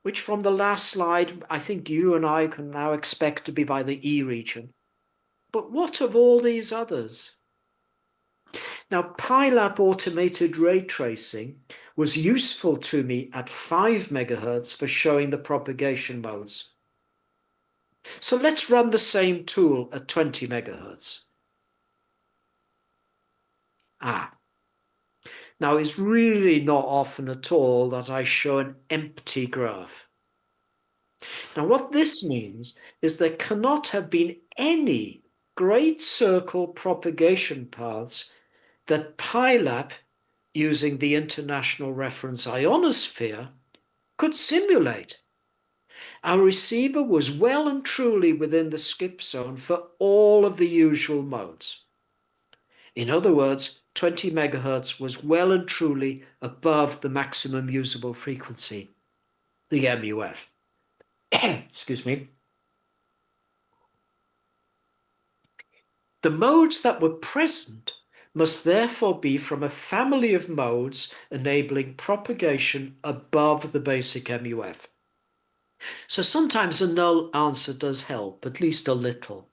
Speaker 3: which from the last slide, I think you and I can now expect to be by the E region. But what of all these others? Now, PyLab automated ray tracing was useful to me at 5 megahertz for showing the propagation modes. So let's run the same tool at 20 megahertz. Now it's really not often at all that I show an empty graph. Now what this means is there cannot have been any great circle propagation paths that PyLab, using the International Reference Ionosphere, could simulate. Our receiver was well and truly within the skip zone for all of the usual modes. In other words, 20 megahertz was well and truly above the maximum usable frequency, the MUF. Excuse me. The modes that were present must therefore be from a family of modes enabling propagation above the basic MUF. So sometimes a null answer does help, at least a little.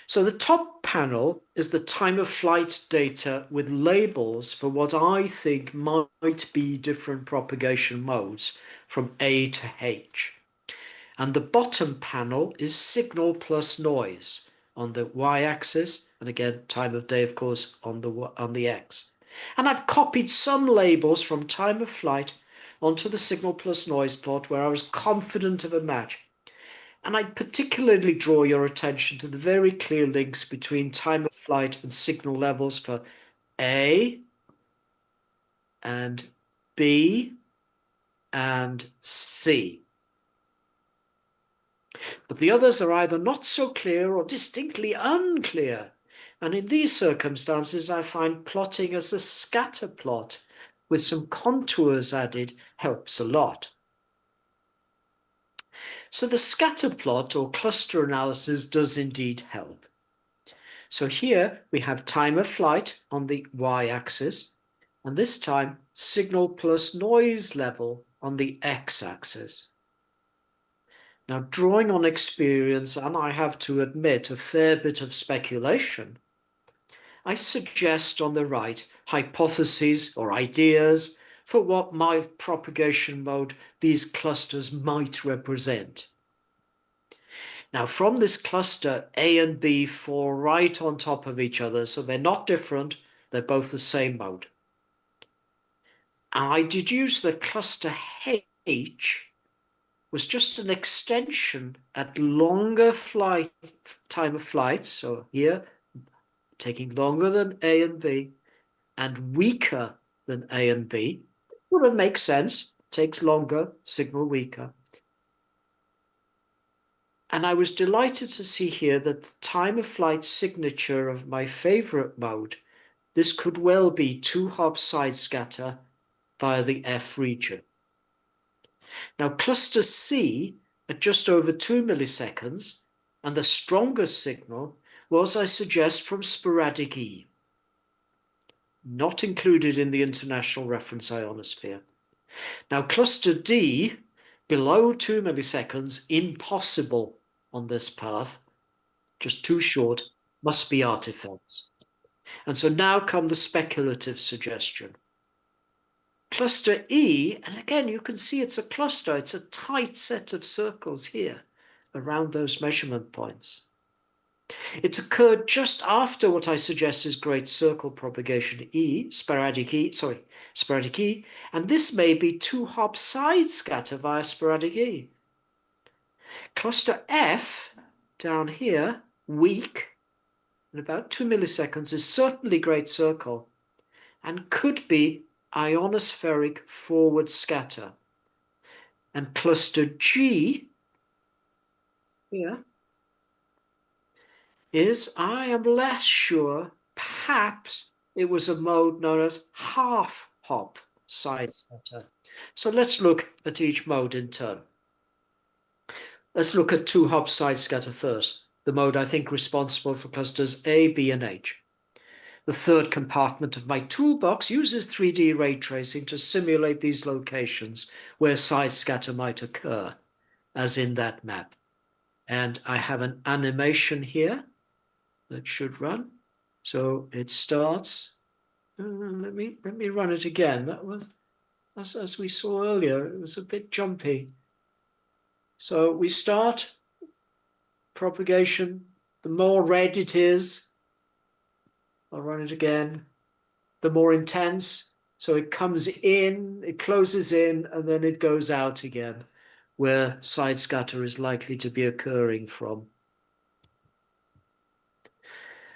Speaker 3: So the top panel is the time of flight data with labels for what I think might be different propagation modes from A to H. And the bottom panel is signal plus noise on the y-axis, and again, time of day, of course, on the x. And I've copied some labels from time of flight onto the signal plus noise plot where I was confident of a match. And I'd particularly draw your attention to the very clear links between time of flight and signal levels for A and B and C. But the others are either not so clear or distinctly unclear. And in these circumstances, I find plotting as a scatter plot with some contours added helps a lot. So the scatter plot or cluster analysis does indeed help. So here we have time of flight on the y-axis, and this time signal plus noise level on the x-axis. Now, drawing on experience, and I have to admit a fair bit of speculation, I suggest on the right hypotheses or ideas for what my propagation mode these clusters might represent. Now, from this cluster, A and B fall right on top of each other, so they're not different, they're both the same mode. And I deduce that cluster H was just an extension at longer time of flight, so here, taking longer than A and B, and weaker than A and B. Well, it makes sense, takes longer, signal weaker. And I was delighted to see here that the time of flight signature of my favorite mode, this could well be 2-hop side scatter via the F region. Now cluster C at just over 2 milliseconds, and the strongest signal was, I suggest, from sporadic E, not included in the International Reference Ionosphere. Now cluster D, below 2 milliseconds, impossible on this path, just too short, must be artifacts. And so now come the speculative suggestion. Cluster E, and again, you can see it's a cluster, it's a tight set of circles here around those measurement points. It's occurred just after what I suggest is great circle propagation E, sporadic E, and this may be 2-hop side scatter via sporadic E. Cluster F, down here, weak, in about 2 milliseconds, is certainly great circle, and could be ionospheric forward scatter. And cluster G here is, I am less sure, perhaps it was a mode known as half-hop side scatter. So let's look at each mode in turn. Let's look at two-hop side scatter first, the mode I think responsible for clusters A, B, and H. The third compartment of my toolbox uses 3D ray tracing to simulate these locations where side scatter might occur, as in that map. And I have an animation here that should run. So it starts. Let me run it again. That was, as we saw earlier, it was a bit jumpy. So we start propagation. The more red it is, I'll run it again, the more intense. So it comes in, it closes in, and then it goes out again, where side scatter is likely to be occurring from.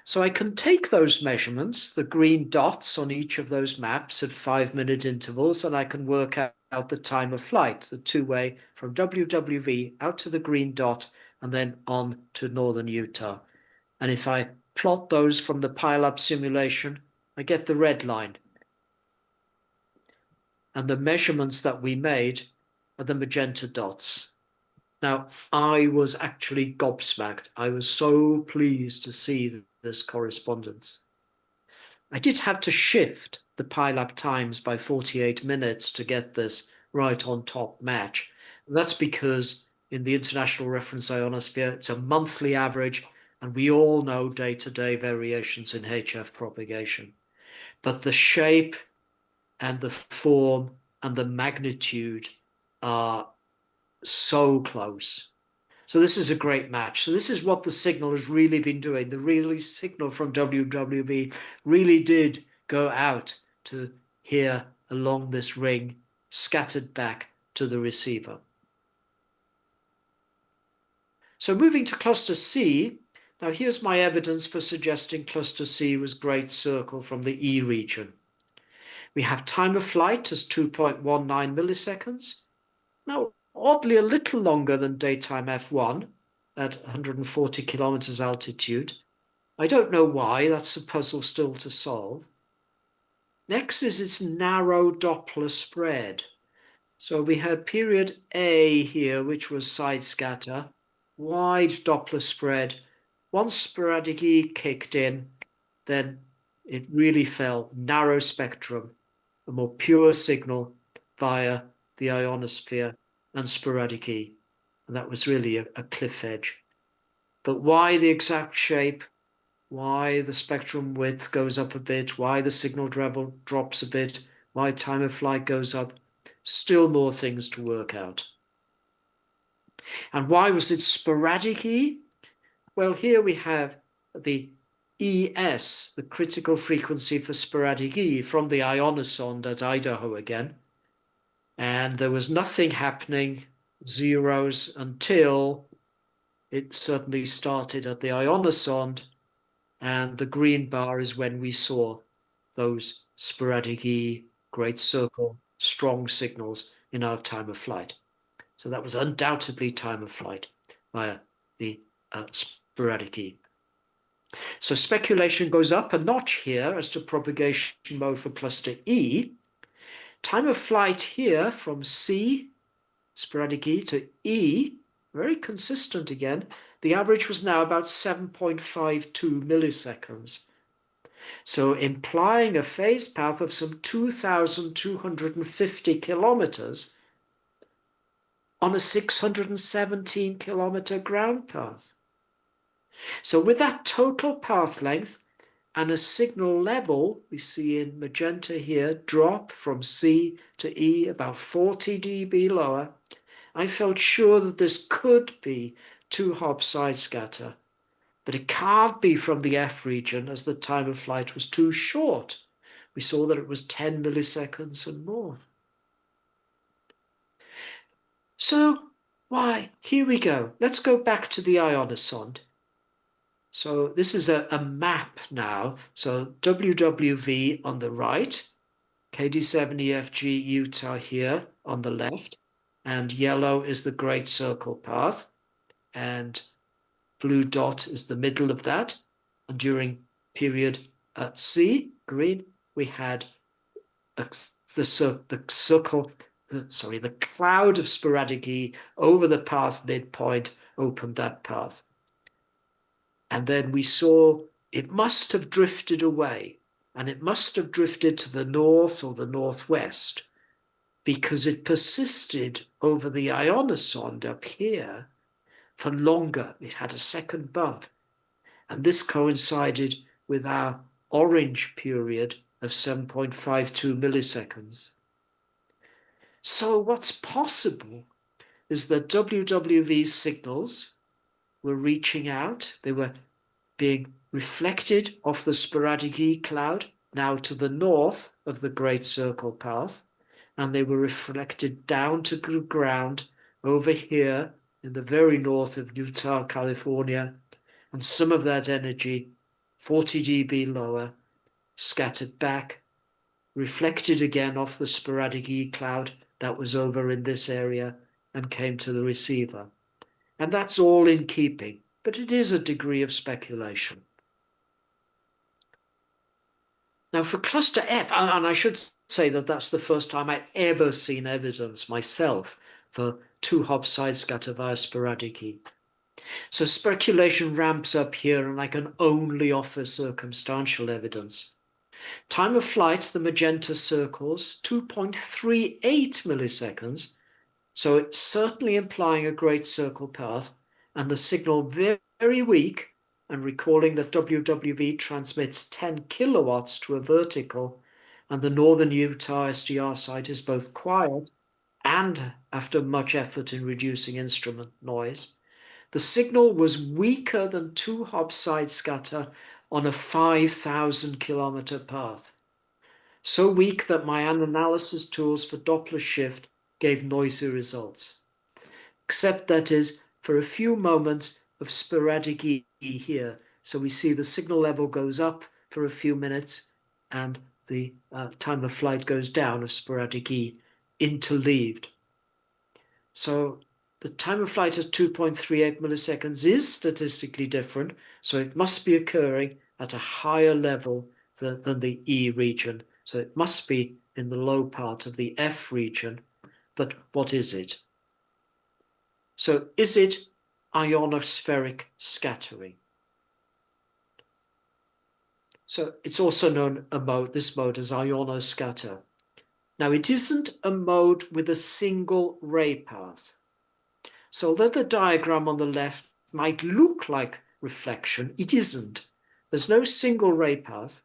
Speaker 3: So I can take those measurements, the green dots on each of those maps at 5-minute intervals, and I can work out the time of flight, the two-way from WWV out to the green dot and then on to northern Utah. And if I plot those from the pile-up simulation, I get the red line. And the measurements that we made are the magenta dots. Now, I was actually gobsmacked. I was so pleased to see this correspondence. I did have to shift the pile-up times by 48 minutes to get this right on top match. And that's because in the International Reference Ionosphere, it's a monthly average, and we all know day-to-day variations in HF propagation. But the shape and the form and the magnitude are so close. So this is a great match. So this is what the signal has really been doing. The really signal from WWV really did go out to here along this ring, scattered back to the receiver. So moving to cluster C, now here's my evidence for suggesting cluster C was Great Circle from the E region. We have time of flight as 2.19 milliseconds. Now, oddly a little longer than daytime F1 at 140 kilometers altitude. I don't know why, that's a puzzle still to solve. Next is its narrow Doppler spread. So we had period A here, which was side scatter, wide Doppler spread. Once sporadic E kicked in, then it really fell narrow spectrum, a more pure signal via the ionosphere and sporadic E. And that was really a cliff edge. But why the exact shape, why the spectrum width goes up a bit, why the signal level drops a bit, why time of flight goes up, still more things to work out. And why was it sporadic E? Well, here we have the ES, the critical frequency for sporadic E, from the ionosonde at Idaho again. And there was nothing happening, zeros, until it suddenly started at the ionosonde, and the green bar is when we saw those sporadic E, great circle, strong signals in our time of flight. So that was undoubtedly time of flight via the sporadic E. So speculation goes up a notch here as to propagation mode for cluster E. Time of flight here from C, sporadic E, to E, very consistent again. The average was now about 7.52 milliseconds. So implying a phase path of some 2,250 kilometers on a 617 kilometer ground path. So with that total path length and a signal level, we see in magenta here, drop from C to E about 40 dB lower, I felt sure that this could be two-hop side scatter, but it can't be from the F region as the time of flight was too short. We saw that it was 10 milliseconds and more. So, why? Here we go. Let's go back to the ionosonde. So this is a map now. So WWV on the right, KD7EFG Utah here on the left, and yellow is the Great Circle Path, and blue dot is the middle of that. And during period C, green, we had the cloud of sporadic E over the path midpoint opened that path. And then we saw it must have drifted away, and it must have drifted to the north or the northwest because it persisted over the ionosonde up here for longer. It had a second bump. And this coincided with our orange period of 7.52 milliseconds. So what's possible is that WWV signals were reaching out. They were being reflected off the sporadic E cloud, now to the north of the Great Circle Path, and they were reflected down to the ground over here in the very north of Utah, California, and some of that energy, 40 dB lower, scattered back, reflected again off the sporadic E cloud that was over in this area and came to the receiver. And that's all in keeping, but it is a degree of speculation. Now for cluster F, and I should say that that's the first time I've ever seen evidence myself for 2-hop side scatter via sporadic E. So speculation ramps up here, and I can only offer circumstantial evidence. Time of flight, the magenta circles, 2.38 milliseconds. So it's certainly implying a great circle path, and the signal very, very weak, and recalling that WWV transmits 10 kilowatts to a vertical, and the northern Utah SDR site is both quiet and after much effort in reducing instrument noise. The signal was weaker than 2-hop side scatter on a 5,000 kilometer path. So weak that my analysis tools for Doppler shift gave noisy results. Except that is for a few moments of sporadic E here. So we see the signal level goes up for a few minutes and the time of flight goes down of sporadic E interleaved. So the time of flight at 2.38 milliseconds is statistically different, so it must be occurring at a higher level than the E region. So it must be in the low part of the F region. But what is it? So is it ionospheric scattering? So it's also known this mode as ionoscatter. Now it isn't a mode with a single ray path. So although the diagram on the left might look like reflection, it isn't. There's no single ray path,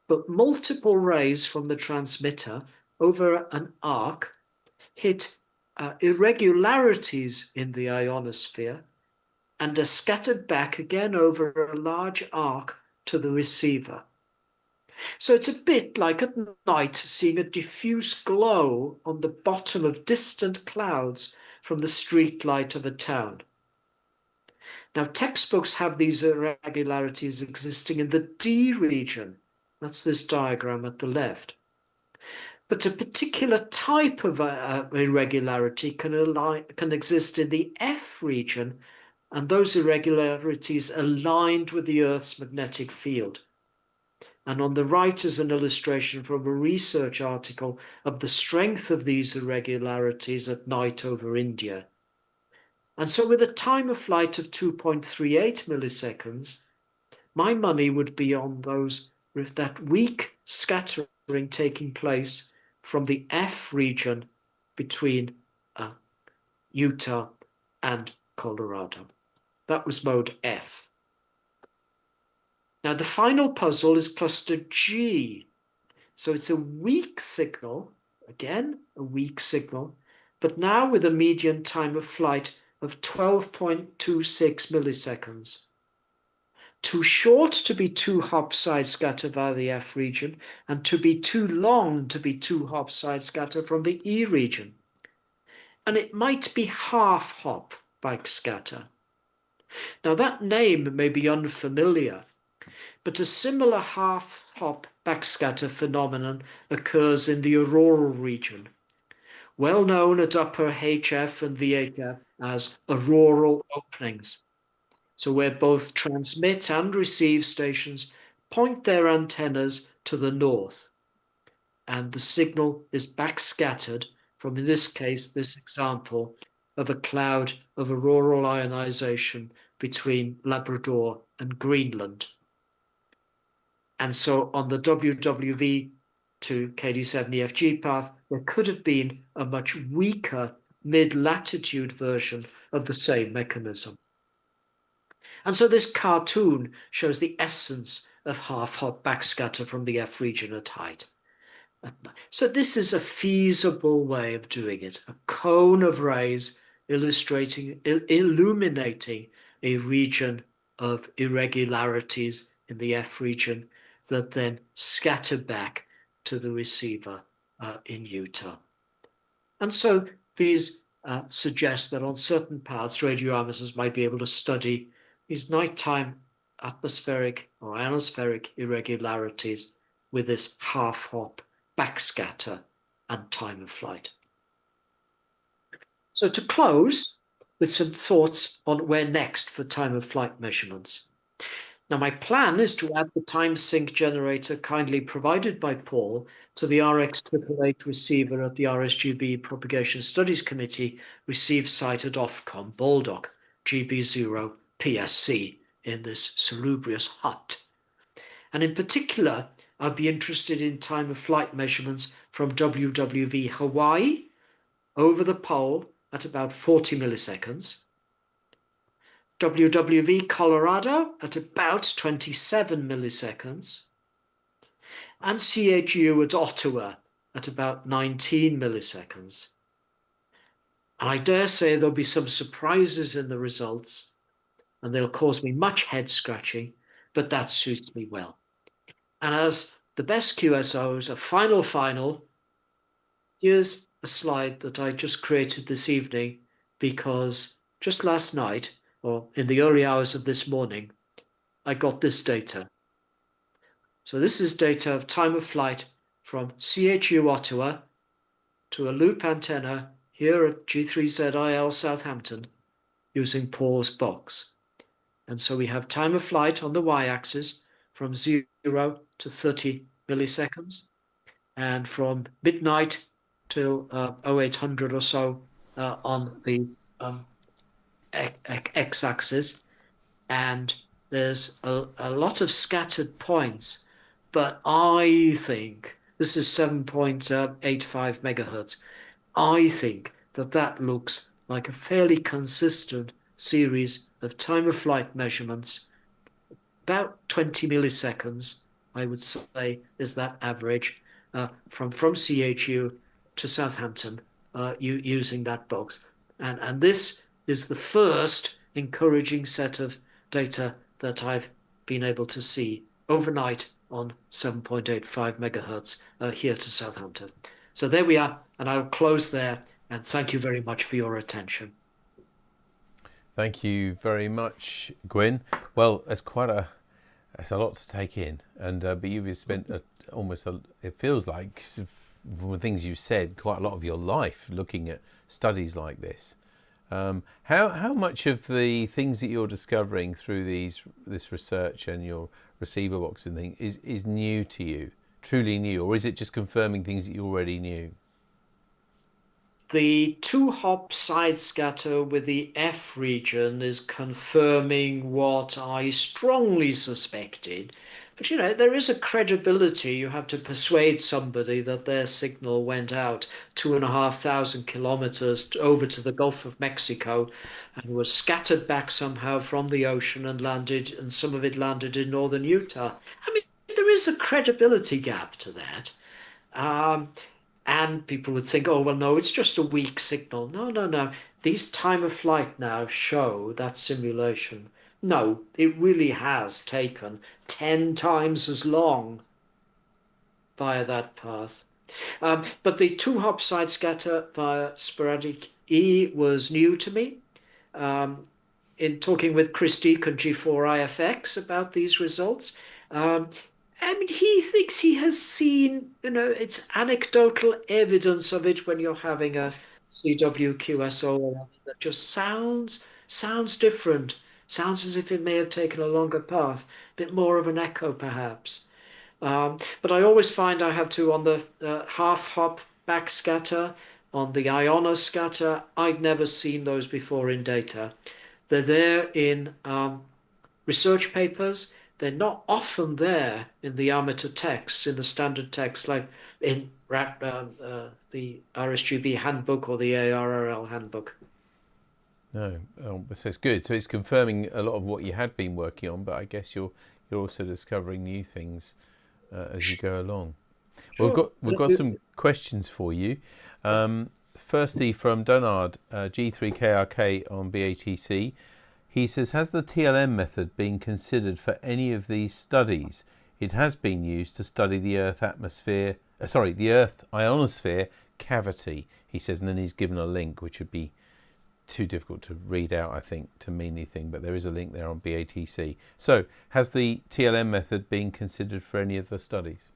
Speaker 3: but multiple rays from the transmitter over an arc hit irregularities in the ionosphere and are scattered back again over a large arc to the receiver. So it's a bit like at night seeing a diffuse glow on the bottom of distant clouds from the street light of a town. Now, textbooks have these irregularities existing in the D region. That's this diagram at the left. But a particular type of irregularity can exist in the F region, and those irregularities aligned with the Earth's magnetic field. And on the right is an illustration from a research article of the strength of these irregularities at night over India. And so with a time of flight of 2.38 milliseconds, my money would be on that weak scattering taking place from the F region between Utah and Colorado. That was mode F. Now the final puzzle is cluster G. So it's a weak signal, again, a weak signal, but now with a median time of flight of 12.26 milliseconds. Too short to be 2-hop side scatter via the F region, and to be too long to be 2-hop side scatter from the E region. And it might be half-hop backscatter. Now that name may be unfamiliar, but a similar half-hop backscatter phenomenon occurs in the auroral region, well known at upper HF and VHF as auroral openings. So where both transmit and receive stations point their antennas to the north, and the signal is backscattered from, in this case, this example of a cloud of auroral ionization between Labrador and Greenland. And so on the WWV to KD7EFG path, there could have been a much weaker mid-latitude version of the same mechanism. And so this cartoon shows the essence of half-hop backscatter from the F region at height. So this is a feasible way of doing it, a cone of rays illuminating a region of irregularities in the F region that then scatter back to the receiver in Utah. And so these suggest that on certain paths, radio amateurs might be able to study these nighttime atmospheric or ionospheric irregularities with this half-hop backscatter and time of flight. So to close with some thoughts on where next for time of flight measurements. Now my plan is to add the time sync generator kindly provided by Paul to the RX888 receiver at the RSGB Propagation Studies Committee receive site at Ofcom Baldock GB0 PSC in this salubrious hut. And in particular, I'd be interested in time of flight measurements from WWV Hawaii over the pole at about 40 milliseconds, WWV Colorado at about 27 milliseconds, and CHU at Ottawa at about 19 milliseconds. And I dare say there'll be some surprises in the results, and they'll cause me much head scratching, but that suits me well. And as the best QSOs, a final, here's a slide that I just created this evening because just last night, or in the early hours of this morning, I got this data. So this is data of time of flight from CHU Ottawa to a loop antenna here at G3ZIL Southampton using Paul's box. And so we have time of flight on the y-axis from 0 to 30 milliseconds, and from midnight till 0800 or so on the x-axis. And there's a lot of scattered points, but I think this is 7.85 megahertz. I think that looks like a fairly consistent series of time of flight measurements. About 20 milliseconds, I would say, is that average from CHU to Southampton using that box. And this is the first encouraging set of data that I've been able to see overnight on 7.85 megahertz here to Southampton. So there we are, and I'll close there, and thank you very much for your attention.
Speaker 1: Thank you very much, Gwyn. Well, that's a lot to take in, and but you've spent it feels like, from the things you said, quite a lot of your life looking at studies like this. How much of the things that you're discovering through this research and your receiver box and thing is new to you, truly new, or is it just confirming things that you already knew?
Speaker 3: The two-hop side scatter with the F region is confirming what I strongly suspected. But, you know, there is a credibility. You have to persuade somebody that their signal went out 2,500 kilometers over to the Gulf of Mexico and was scattered back somehow from the ocean and landed, and some of it landed in northern Utah. I mean, there is a credibility gap to that. And people would think, oh, well, no, it's just a weak signal. No. These time of flight now show that simulation. No, it really has taken 10 times as long via that path. But the two-hop side scatter via sporadic E was new to me. in talking with Christique and G4IFX about these results. Um, I mean, he thinks he has seen, it's anecdotal evidence of it when you're having a CWQSO that just sounds different. Sounds as if it may have taken a longer path, a bit more of an echo, perhaps. But I always find I have to, on the half hop backscatter, on the ionoscatter, I'd never seen those before in data. They're there in research papers. They're not often there in the amateur texts, in the standard text, like in the RSGB handbook or the ARRL handbook.
Speaker 1: No, so it's good. So it's confirming a lot of what you had been working on, but I guess you're also discovering new things as you go along. Well,
Speaker 3: Sure.
Speaker 1: we've got some questions for you. Firstly, from Donard G3KRK on BATC, he says, has the TLM method been considered for any of these studies? It has been used to study the Earth atmosphere, the Earth ionosphere cavity. He says, and then he's given a link, which would be too difficult to read out, I think, to mean anything, but there is a link there on BATC. So, has the TLM method been considered for any of the studies?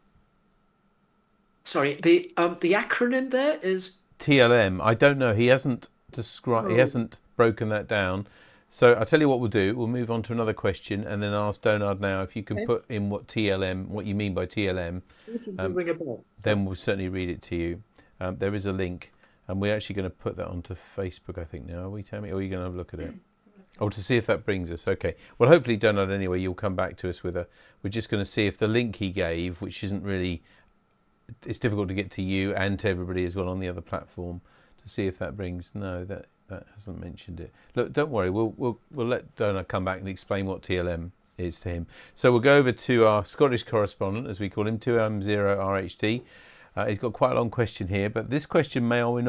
Speaker 3: Sorry, the acronym there is
Speaker 1: TLM. I don't know. He hasn't described. He hasn't broken that down. So I'll tell you what we'll do. We'll move on to another question, and then ask Donard now if you can put in what you mean by TLM. Then we'll certainly read it to you. There is a link, and we're actually going to put that onto Facebook, I think. Now, are we, Tammy? Or are you going to have a look at it? Oh, to see if that brings us. Okay. Well, hopefully, Donald, anyway, you'll come back to us with a... We're just going to see if the link he gave, which isn't really... It's difficult to get to you and to everybody as well on the other platform, to see if that brings... No, that hasn't mentioned it. Look, don't worry. We'll let Donald come back and explain what TLM is to him. So we'll go over to our Scottish correspondent, as we call him, 2M0RHD. He's got quite a long question here, but this question may or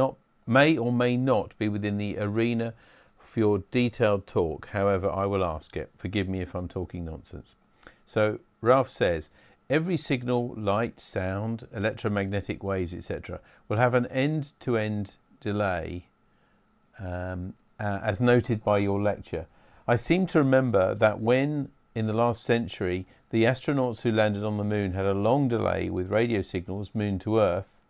Speaker 1: may not be within the arena for your detailed talk. However, I will ask it. Forgive me if I'm talking nonsense. So Ralph says, every signal, light, sound, electromagnetic waves, etc., will have an end-to-end delay, as noted by your lecture. I seem to remember that when, in the last century, the astronauts who landed on the moon had a long delay with radio signals, moon to Earth.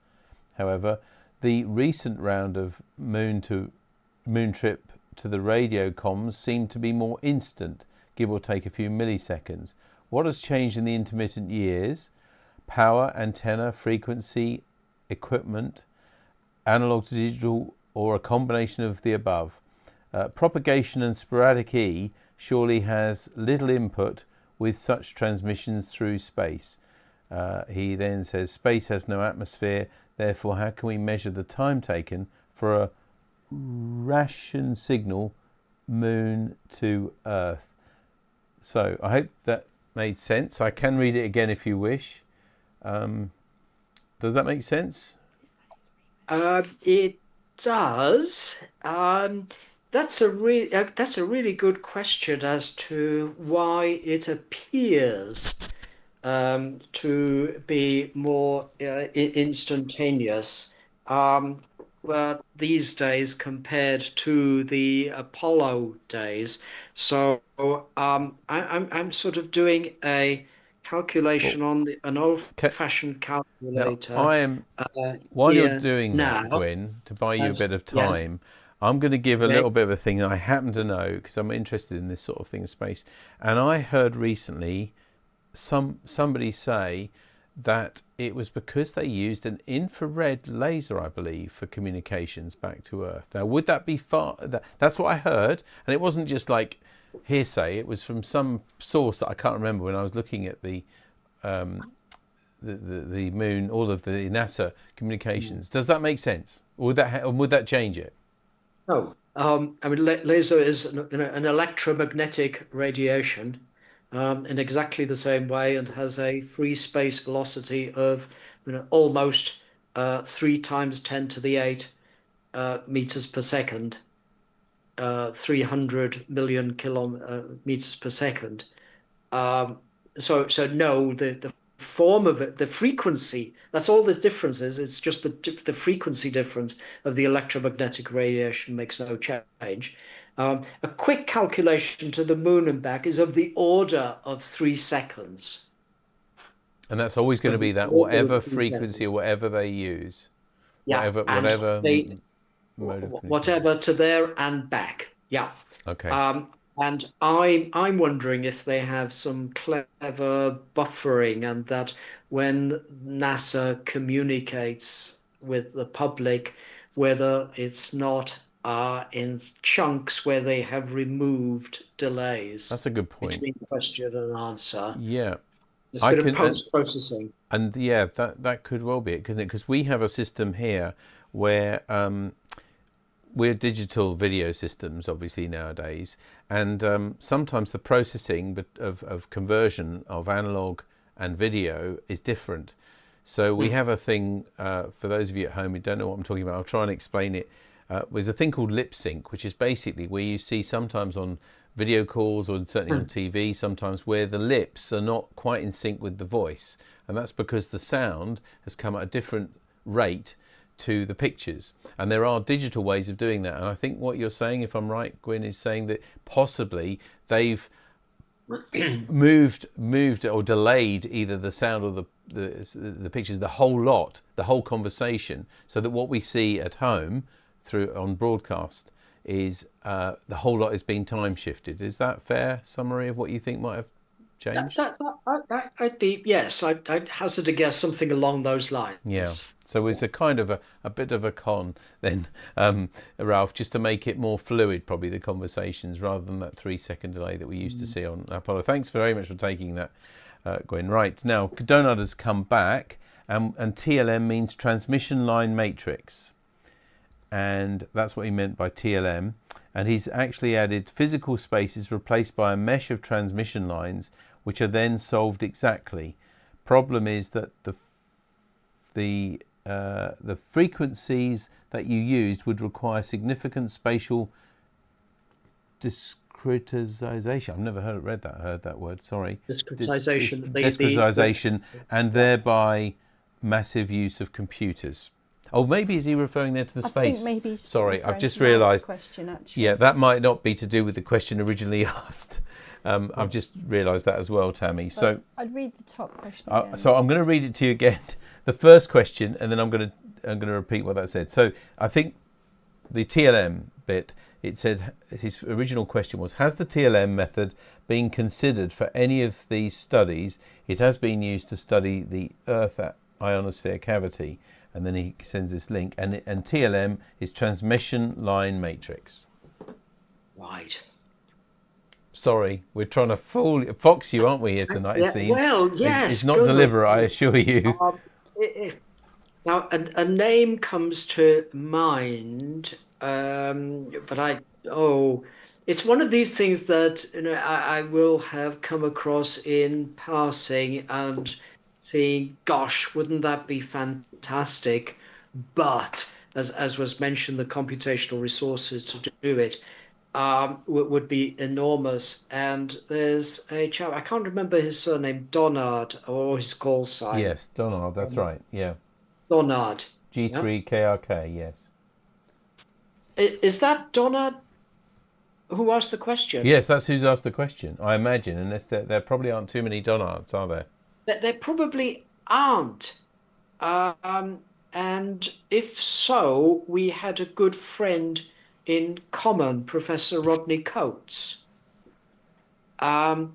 Speaker 1: However, the recent round of moon trip to the radio comms seemed to be more instant, give or take a few milliseconds. What has changed in the intermittent years? Power, antenna, frequency, equipment, analog to digital, or a combination of the above? Propagation and sporadic E surely has little input with such transmissions through space. He then says, space has no atmosphere, therefore how can we measure the time taken for a ration signal moon to Earth? So I hope that made sense. I can read it again if you wish. Does that make sense?
Speaker 3: It does. That's a really good question as to why it appears to be more instantaneous these days compared to the Apollo days. So I'm sort of doing a calculation on an old-fashioned calculator.
Speaker 1: Now, I am while you're doing
Speaker 3: now,
Speaker 1: that, Gwyn, to buy you a bit of
Speaker 3: yes.
Speaker 1: time, I'm going to give a
Speaker 3: Okay.
Speaker 1: little bit of a thing that I happen to know because I'm interested in this sort of thing in space. And I heard recently somebody say that it was because they used an infrared laser, I believe, for communications back to Earth. Now, would that be far? That's what I heard, and it wasn't just like hearsay. It was from some source that I can't remember when I was looking at the moon, all of the NASA communications. Does that make sense? Or would that change it?
Speaker 3: Oh, I mean, laser is an electromagnetic radiation in exactly the same way and has a free space velocity of almost 3 times 10 to the 8 meters per second, 300 million kilometers per second. So no, the form of it, the frequency, that's all the difference is. It's just the frequency difference of the electromagnetic radiation makes no change. A quick calculation to the moon and back is of the order of 3 seconds.
Speaker 1: And that's always going to be that, whatever frequency or whatever they use,
Speaker 3: Yeah,
Speaker 1: whatever
Speaker 3: they,
Speaker 1: mode of communication.
Speaker 3: whatever to there and back. Yeah.
Speaker 1: Okay.
Speaker 3: And I'm wondering if they have some clever buffering, and that when NASA communicates with the public, whether it's not in chunks where they have removed delays.
Speaker 1: That's a good point.
Speaker 3: Between question and answer.
Speaker 1: Yeah.
Speaker 3: There's a bit of post-processing.
Speaker 1: And yeah, that could well be it, couldn't it? Because we have a system here where we're digital video systems, obviously, nowadays. And sometimes the processing of conversion of analog and video is different. So we have a thing, for those of you at home who don't know what I'm talking about, I'll try and explain it. There's a thing called lip sync, which is basically where you see sometimes on video calls or certainly on TV sometimes where the lips are not quite in sync with the voice. And that's because the sound has come at a different rate to the pictures. And there are digital ways of doing that. And I think what you're saying, if I'm right, Gwyn, is saying that possibly they've moved or delayed either the sound or the pictures, the whole lot, the whole conversation, so that what we see at home through on broadcast is the whole lot is being time shifted. Is that a fair summary of what you think might have changed?
Speaker 3: I'd be, yes, I'd hazard a guess something along those lines.
Speaker 1: Yeah. So it's a kind of a bit of a con then, Ralph, just to make it more fluid, probably, the conversations, rather than that 3-second delay that we used to see on Apollo. Thanks very much for taking that, Gwyn. Right, now, Donald has come back, and TLM means transmission line matrix. And that's what he meant by TLM. And he's actually added physical spaces replaced by a mesh of transmission lines, which are then solved exactly. Problem is that the frequencies that you used would require significant spatial discretization. I've never heard that word. Sorry.
Speaker 3: Discretization.
Speaker 1: Discretization, and thereby massive use of computers. Oh, maybe is he referring there to the space?
Speaker 2: Think maybe.
Speaker 1: Sorry, I've just realised.
Speaker 2: Actually.
Speaker 1: Yeah, that might not be to do with the question originally asked. I've just realised that as well, Tammy. So
Speaker 2: I'd read the top question.
Speaker 1: So I'm going to read it to you again, the first question, and then I'm going to repeat what that said. So I think the TLM bit, it said his original question was: has the TLM method been considered for any of these studies? It has been used to study the Earth ionosphere cavity. And then he sends this link, and TLM is transmission line matrix.
Speaker 3: Right.
Speaker 1: Sorry, we're trying to fox you, aren't we, here tonight?
Speaker 3: Yeah, well, yes.
Speaker 1: It's not deliberate, I assure you.
Speaker 3: Now, a name comes to mind, but it's one of these things that I will have come across in passing and saying, gosh, wouldn't that be fantastic? But as was mentioned, the computational resources to do it would be enormous. And there's a chap, I can't remember his surname, Donard, or his call sign.
Speaker 1: Yes, Donard, that's right, yeah.
Speaker 3: Donard.
Speaker 1: G3KRK, yes.
Speaker 3: Is that Donard who asked the question?
Speaker 1: Yes, that's who's asked the question, I imagine, unless there probably aren't too many Donards, are there?
Speaker 3: There probably aren't. And if so, we had a good friend in common, Professor Rodney Coates. And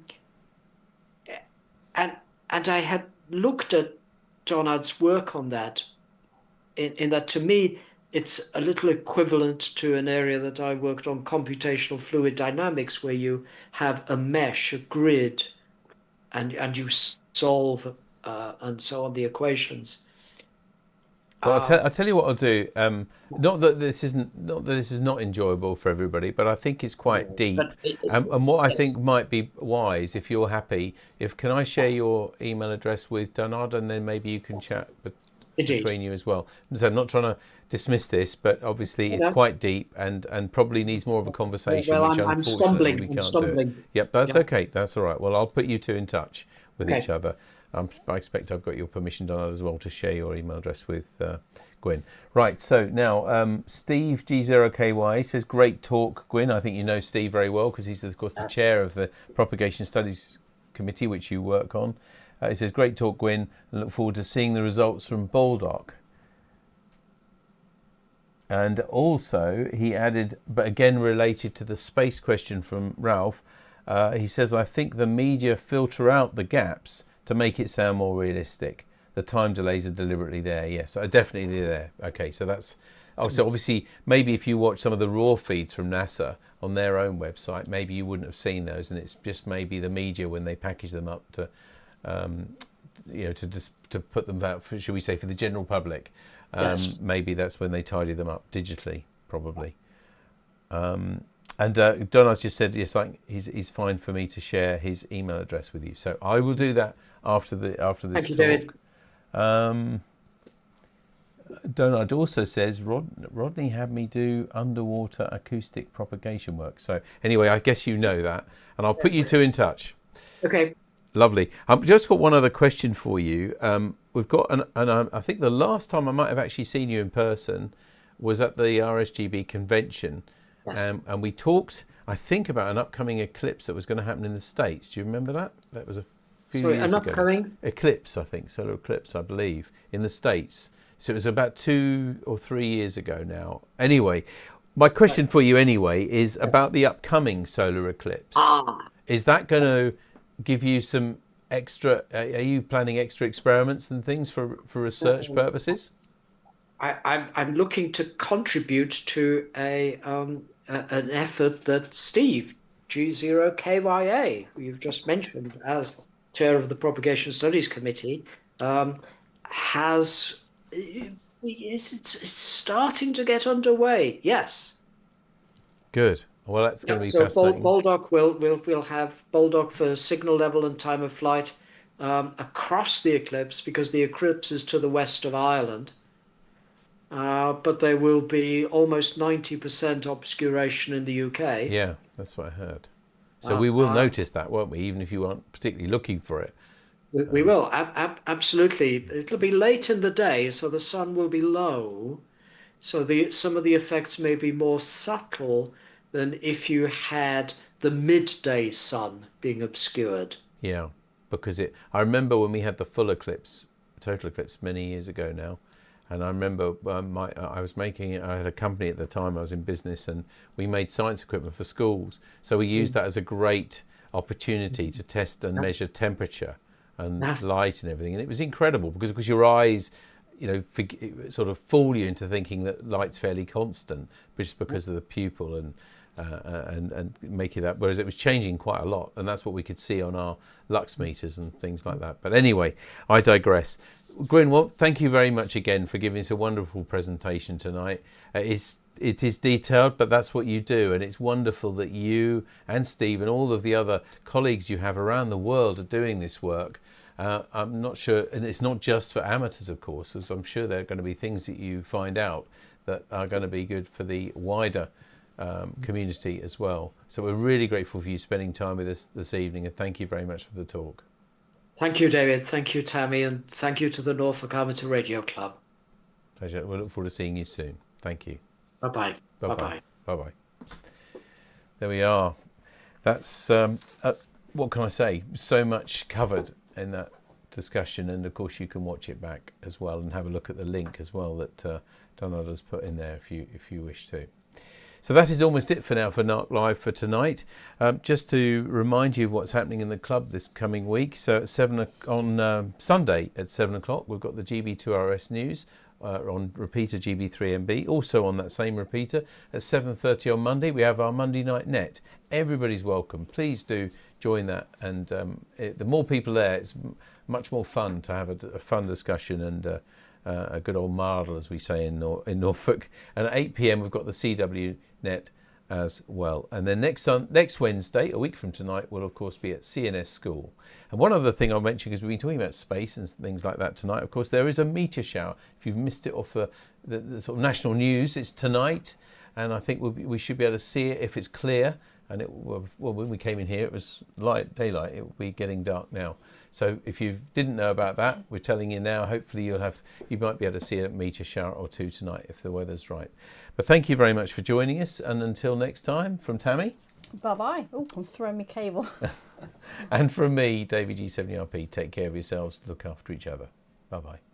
Speaker 3: I had looked at Donard's work on that, in that, to me, it's a little equivalent to an area that I worked on, computational fluid dynamics, where you have a mesh, a grid, and you solve and so on the equations.
Speaker 1: Well, I'll tell you what I'll do. Not that this is not enjoyable for everybody, but I think it's quite deep. And what I think might be wise, if you're happy, can I share your email address with Donard, and then maybe you can chat between you as well. So I'm not trying to dismiss this, but obviously it's quite deep and probably needs more of a conversation, which unfortunately we can't do. Yep, that's okay. That's all right. Well, I'll put you two in touch with each other. I expect I've got your permission, Donald, as well, to share your email address with Gwyn. Right, so now Steve G0KY says, great talk, Gwyn. I think you know Steve very well because he's, of course, the chair of the Propagation Studies Committee, which you work on. He says, great talk, Gwyn, and look forward to seeing the results from Baldock. And also, he added, but again related to the space question from Ralph, he says, I think the media filter out the gaps to make it sound more realistic. The time delays are deliberately there. Yes, definitely there. Okay, so that's... Oh, so obviously, maybe if you watch some of the raw feeds from NASA on their own website, maybe you wouldn't have seen those, and it's just maybe the media when they package them up to, to put them out, for, should we say, for the general public. Yes. Maybe that's when they tidy them up digitally, probably. And Donald's just said, yes, he's fine for me to share his email address with you. So I will do that after this
Speaker 3: Thank you,
Speaker 1: talk.
Speaker 3: David.
Speaker 1: Donald also says, Rodney had me do underwater acoustic propagation work. So anyway, I guess you know that. And I'll put you two in touch.
Speaker 3: Okay.
Speaker 1: Lovely. I've just got one other question for you. We've got, I think the last time I might have actually seen you in person was at the RSGB convention.
Speaker 3: Yes.
Speaker 1: And we talked, I think, about an upcoming eclipse that was going to happen in the States. Do you remember that? That was a few years ago.
Speaker 3: An upcoming?
Speaker 1: Eclipse, I think, solar eclipse, I believe, in the States. So it was about 2 or 3 years ago now. Anyway, my question for you anyway is about the upcoming solar eclipse. Is that going to give you some extra, are you planning extra experiments and things for research purposes?
Speaker 3: I'm looking to contribute to an effort that Steve G0KYA, who you've just mentioned as chair of the Propagation Studies Committee, has. It's starting to get underway. Yes.
Speaker 1: Good. Well, that's going to be
Speaker 3: so
Speaker 1: fascinating.
Speaker 3: Baldock we'll have Baldock for signal level and time of flight across the eclipse, because the eclipse is to the west of Ireland. But there will be almost 90% obscuration in the UK.
Speaker 1: Yeah, that's what I heard. So we will notice that, won't we? Even if you aren't particularly looking for it.
Speaker 3: We will, absolutely. It'll be late in the day, so the sun will be low. So some of the effects may be more subtle than if you had the midday sun being obscured.
Speaker 1: Yeah, because I remember when we had the full eclipse, total eclipse, many years ago now. And I remember I had a company at the time, I was in business, and we made science equipment for schools. So we used that as a great opportunity to test and measure temperature and light and everything. And it was incredible because your eyes, sort of fool you into thinking that light's fairly constant, just because of the pupil and making that, whereas it was changing quite a lot. And that's what we could see on our lux meters and things like that. But anyway, I digress. Gwyn, well, thank you very much again for giving us a wonderful presentation tonight. It is detailed, but that's what you do, and it's wonderful that you and Steve and all of the other colleagues you have around the world are doing this work. I'm not sure, and it's not just for amateurs, of course, as I'm sure there are going to be things that you find out that are going to be good for the wider community as well. So we're really grateful for you spending time with us this evening, and thank you very much for the talk.
Speaker 3: Thank you, David. Thank you, Tammy. And thank you to the Norfolk Amateur Radio Club.
Speaker 1: Pleasure. We'll look forward to seeing you soon. Thank you.
Speaker 3: Bye-bye.
Speaker 1: Bye-bye. Bye-bye. There we are. That's, what can I say? So much covered in that discussion. And, of course, you can watch it back as well and have a look at the link as well that Donald has put in there if you wish to. So that is almost it for now for NARC Live for tonight. Just to remind you of what's happening in the club this coming week. So at on Sunday at 7 o'clock, we've got the GB2RS news on repeater GB3MB. Also on that same repeater at 7:30 on Monday, we have our Monday Night Net. Everybody's welcome. Please do join that. And the more people there, it's much more fun to have a fun discussion and a good old mardle, as we say in Norfolk. And at 8 p.m, we've got the CW Net as well. And then next Wednesday, a week from tonight, will of course be at CNS School. And one other thing I'll mention, because we've been talking about space and things like that tonight, of course, there is a meteor shower. If you've missed it off the sort of national news, it's tonight. And I think we should be able to see it if it's clear and when we came in here, it was daylight. It will be getting dark now. So if you didn't know about that, we're telling you now. Hopefully you might be able to see a meteor shower or two tonight if the weather's right. But thank you very much for joining us, and until next time, from Tammy.
Speaker 2: Bye-bye. Oh, I'm throwing my cable.
Speaker 1: And from me, David G7RP, take care of yourselves, look after each other. Bye-bye.